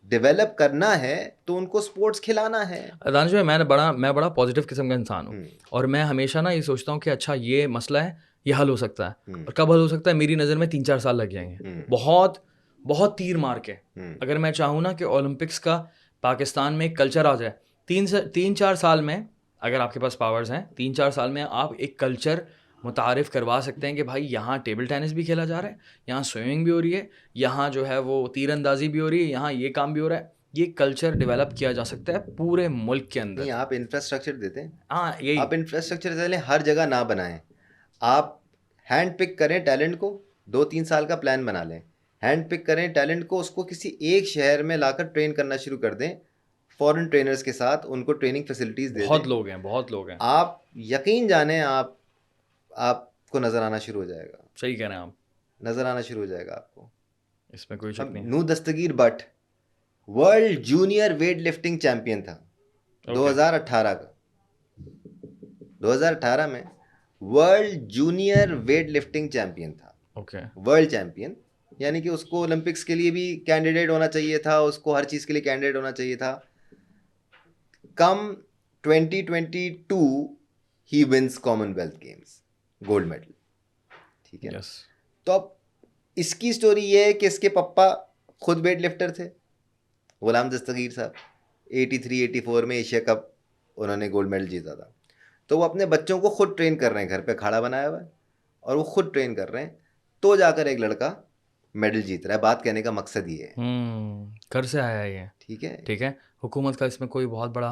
डेवलप करना है, तो उनको स्पोर्ट्स खिलाना है। दानिश भाई, मैं बड़ा पॉजिटिव किस्म का इंसान हूँ। हुँ, और मैं हमेशा ना ये सोचता हूँ कि अच्छा ये मसला है, ये हल हो सकता है। हुँ, और कब हल हो सकता है? मेरी नज़र में 3-4 साल लग जाएंगे। हुँ, बहुत बहुत तीर मार के। हुँ, अगर मैं चाहूँ ना कि ओलंपिक्स का पाकिस्तान में एक कल्चर आ जाए, 3-4 साल में, अगर आपके पास पावर्स हैं, 3-4 साल में आप एक कल्चर मुतारिफ़ करवा सकते हैं कि भाई यहाँ टेबल टेनिस भी खेला जा रहा है, यहाँ स्विमिंग भी हो रही है, यहाँ जो है वो तीरंदाजी भी हो रही है, यहाँ ये काम भी हो रहा है। ये कल्चर डेवलप किया जा सकता है पूरे मुल्क के नहीं, अंदर। आप इंफ्रास्ट्रक्चर देते हैं। हाँ, यही। आप इंफ्रास्ट्रक्चर पहले हर जगह ना बनाएं। आप हैंड पिक करें टैलेंट को, 2-3 साल का प्लान बना लें। हैंड पिक करें टैलेंट को, उसको किसी एक शहर में लाकर ट्रेन करना शुरू कर दें, फॉरेन ट्रेनर्स के साथ उनको ट्रेनिंग फैसिलिटीज़ दे दें। बहुत लोग हैं। आप यकीन जाने आपको नज़र आना शुरू हो जाएगा। सही कह रहे हैं आप, नज़र आना शुरू हो जाएगा आपको। इसमें कोई शक अब नहीं है। नू Dastgir but world junior weight lifting champion था ओके। 2018 का। 2018 में world junior weight lifting champion था। ओके। वर्ल्ड चैंपियन, यानी कि उसको ओलंपिक्स के लिए भी कैंडिडेट होना चाहिए था, उसको हर चीज़ के लिए कैंडिडेट होना चाहिए था। Come 2022 he wins Commonwealth Games, gold medal. ठीक है। यस। तो अब इसकी स्टोरी ये है कि इसके पापा खुद वेट लिफ्टर थे, गुलाम दस्तगीर साहब। 83-84 में एशिया कप उन्होंने गोल्ड मेडल जीता था। तो वो अपने बच्चों को खुद ट्रेन कर रहे हैं, घर पे अखाड़ा बनाया हुआ है और वो खुद ट्रेन कर रहे हैं, तो जाकर एक लड़का मेडल जीत रहा है। बात कहने का मकसद ये है। घर से आया है ये। ठीक है। ठीक है। हुकूमत का इसमें कोई बहुत बड़ा,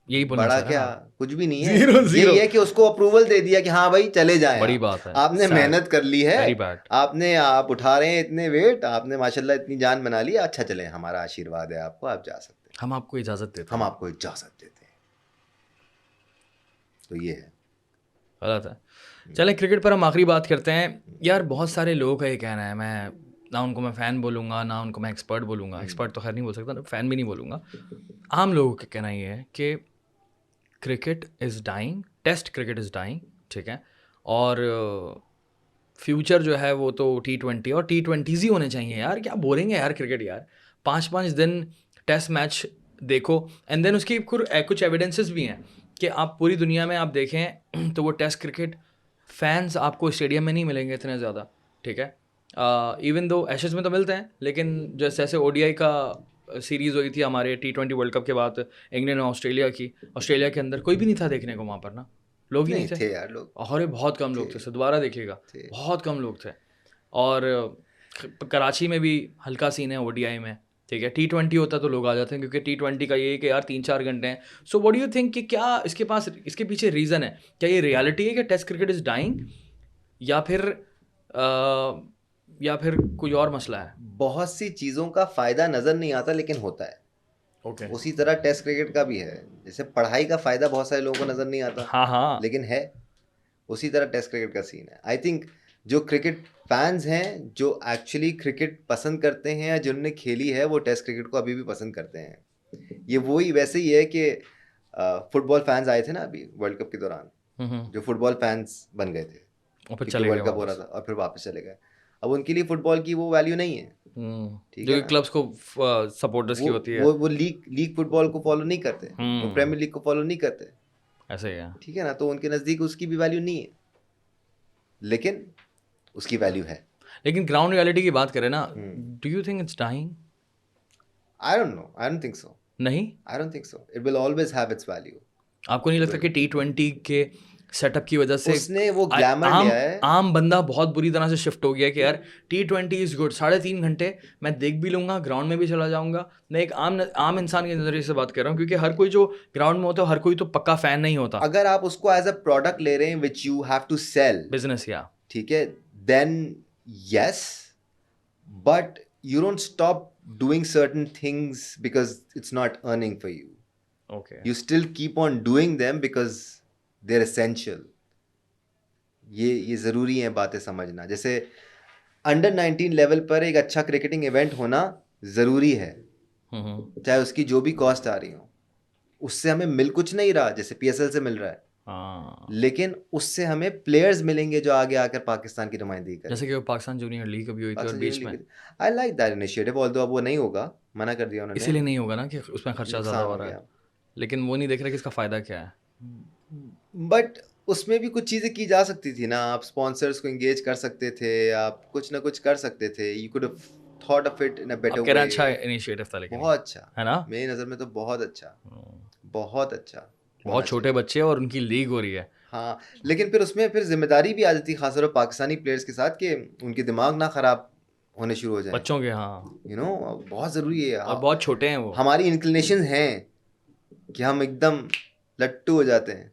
यही बोलना बड़ा चाह रहे हैं क्या, आप। कुछ भी नहीं है। जीरो यही है कि उसको अप्रूवल दे दिया कि हाँ भाई चले जाएं बड़ी आप। बात है। आपने मेहनत कर ली है, वेरी बैड। आप उठा रहे हैं इतने वेट, आपने माशाल्लाह इतनी जान बना ली, अच्छा चले, हमारा आशीर्वाद है आपको, आप जा सकते हैं, हम आपको इजाज़त देते हम हैं। आपको इजाज़त देते हैं। तो ये है। गलत है। चलें, क्रिकेट पर हम आखिरी बात करते हैं। यार बहुत सारे लोगों का ये कहना है, मैं ना उनको मैं फ़ैन बोलूँगा, ना उनको मैं एक्सपर्ट बोलूँगा। एक्सपर्ट तो खैर नहीं बोल सकता, फ़ैन भी नहीं बोलूँगा। आम लोगों का कहना ये है कि cricket is dying, test cricket is dying. ठीक है। और फ्यूचर जो है वो तो T20 और T20s ही होने चाहिए यार। क्या बोलेंगे यार क्रिकेट यार, 5-5 दिन टेस्ट मैच देखो। एंड देन उसकी कुछ एविडेंसेस भी हैं कि आप पूरी दुनिया में आप देखें तो वो टेस्ट क्रिकेट फैंस आपको स्टेडियम में नहीं मिलेंगे इतने ज़्यादा। ठीक है। इवन दो एशेज़ में तो मिलते हैं, लेकिन जैसे ऐसे ODI का सीरीज़ हुई थी हमारे T20 वर्ल्ड कप के बाद, इंग्लैंड और ऑस्ट्रेलिया की, ऑस्ट्रेलिया के अंदर कोई भी नहीं था देखने को वहाँ पर ना, लोग ही नहीं थे। थे यार लोग, अरे बहुत कम लोग थे, सर दोबारा देखिएगा, थे। बहुत कम लोग थे। और कराची में भी हल्का सीन है ODI में। ठीक है। T20 होता तो लोग आ जाते हैं, क्योंकि T20 का ये है कि यार 3-4 घंटे हैं। So what do you think कि क्या इसके पीछे रीज़न है? क्या ये रियलिटी है कि टेस्ट क्रिकेट इज़ डाइंग, या फिर कोई और मसला है? बहुत सी चीज़ों का फ़ायदा नज़र नहीं आता लेकिन होता है। ओके। उसी तरह टेस्ट क्रिकेट का भी है। जैसे पढ़ाई का फ़ायदा बहुत सारे लोगों को नज़र नहीं आता, हाँ। लेकिन है। उसी तरह टेस्ट क्रिकेट का सीन है। आई थिंक जो क्रिकेट फैंस हैं, जो एक्चुअली क्रिकेट पसंद करते हैं या जिन्होंने खेली है, वो टेस्ट क्रिकेट को अभी भी पसंद करते हैं। ये वही वैसे ही है कि फुटबॉल फैंस आए थे ना अभी वर्ल्ड कप के दौरान, जो फुटबॉल फैंस बन गए थे और फिर क्योंकि चले गए वर्ल्ड कप हो रहा वापस। था, और फिर वापस चले गए। अब उनके लिए फुटबॉल की वो वैल्यू नहीं है। ठीक जो है कि ना। क्लब्स को सपोर्टर्स की होती है। वो लीग फुटबॉल को फॉलो नहीं करते, वो प्रीमियर लीग को फॉलो नहीं करते। ऐसे ही है। ठीक है ना। तो उनके नज़दीक उसकी भी वैल्यू नहीं है, लेकिन उसकी वैल्यू है। लेकिन ग्राउंड रियलिटी की बात करें ना, do you think it's dying? I don't know, I don't think so, नहीं। I don't think so. It will always have its value. आपको नहीं लगता कि T20 के सेटअप की वजह से उसने वो ग्लैमर लिया है। आम बंदा बहुत बुरी तरह से शिफ्ट हो गया कि यार T20 इज गुड, 3.5 घंटे मैं देख भी लूंगा, ग्राउंड में भी चला जाऊंगा। मैं एक आम इंसान के नजरिए से बात कर रहा हूँ, क्योंकि हर कोई जो ग्राउंड में होता है हर कोई तो पक्का फैन नहीं होता। अगर आप उसको एज अ प्रोडक्ट ले रहे हैं which you have to sell, business या ठीक है, then yes, but you don't stop doing certain things because it's not earning for you. Okay You still keep on doing them because they're essential. ये ज़रूरी है बातें समझना। जैसे under 19 level पर एक अच्छा क्रिकेटिंग इवेंट होना ज़रूरी है, चाहे उसकी जो भी कॉस्ट आ रही हो। उससे हमें मिल कुछ नहीं रहा जैसे PSL से मिल रहा है, हाँ, लेकिन उससे हमें प्लेयर्स मिलेंगे जो आगे आकर पाकिस्तान की नुमाइंदगी करें। जैसे कि वो पाकिस्तान जूनियर लीग अभी हुई थी और बीच में I like that initiative, although अब वो नहीं होगा, मना कर दिया उन्होंने, इसीलिए नहीं होगा ना कि उसमें खर्चा ज़्यादा हो रहा है, गया। लेकिन वो नहीं देख रहे कि इसका फ़ायदा क्या है। बट उसमें भी कुछ चीज़ें की जा सकती थी ना, आप स्पॉन्सर्स को एंगेज कर सकते थे, आप कुछ ना कुछ कर सकते थे। You could have thought of it in a better आप कह रहे हैं वे। अच्छा इनिशिएटिव था, लेकिन बहुत अच्छा है ना। मेरी नज़र में तो, बहुत अच्छा, बहुत अच्छा होना बहुत छोटे चाहिए। बच्चे और उनकी लीग हो रही है। हाँ, लेकिन फिर उसमें फिर जिम्मेदारी भी आ जाती है खासतौर पर पाकिस्तानी प्लेयर्स के साथ कि उनके दिमाग ना ख़राब होने शुरू हो जाएं। बच्चों के, हाँ, यू नो बहुत ज़रूरी है। और बहुत छोटे हैं वो। हमारी इंक्लिनेशन हैं कि हम एकदम लट्टू हो जाते हैं।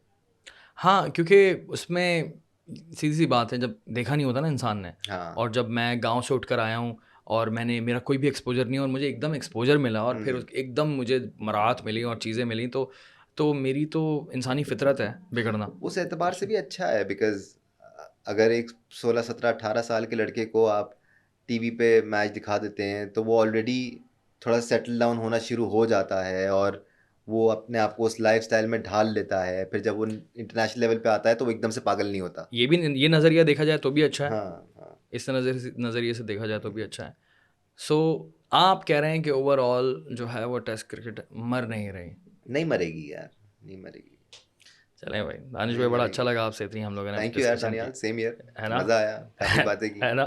हाँ, क्योंकि उसमें सीधी सी बात है, जब देखा नहीं होता ना इंसान ने, हाँ, और जब मैं गांव से उठकर आया हूँ और मैंने मेरा कोई भी एक्सपोजर नहीं और मुझे एकदम एक्सपोजर मिला और फिर एकदम मुझे मराहत मिली और चीज़ें मिली, तो मेरी तो इंसानी फितरत है बिगड़ना। उस एतबार से भी अच्छा है बिकॉज अगर एक 16, 17, 18 साल के लड़के को आप टीवी पे मैच दिखा देते हैं तो वो ऑलरेडी थोड़ा सेटल डाउन होना शुरू हो जाता है और वो अपने आप को उस लाइफस्टाइल में ढाल लेता है। फिर जब वो इंटरनेशनल लेवल पे आता है तो वो एकदम से पागल नहीं होता। ये नज़रिया देखा जाए तो भी अच्छा है, हाँ, हाँ। इस नज़रिए से देखा जाए तो भी अच्छा है। सो आप कह रहे हैं कि ओवरऑल जो है वो टेस्ट क्रिकेट मर नहीं रही। नहीं मरेगी यार, नहीं मरेगी। चलें भाई, दानिश भाई, बड़ा अच्छा लगा आपसे इतनी हम लोगों ने थैंक यू यार डिस्कशन दानियाल, की, सेम ईयर, है ना। मज़ा आया, काफ़ी बातें की। है ना।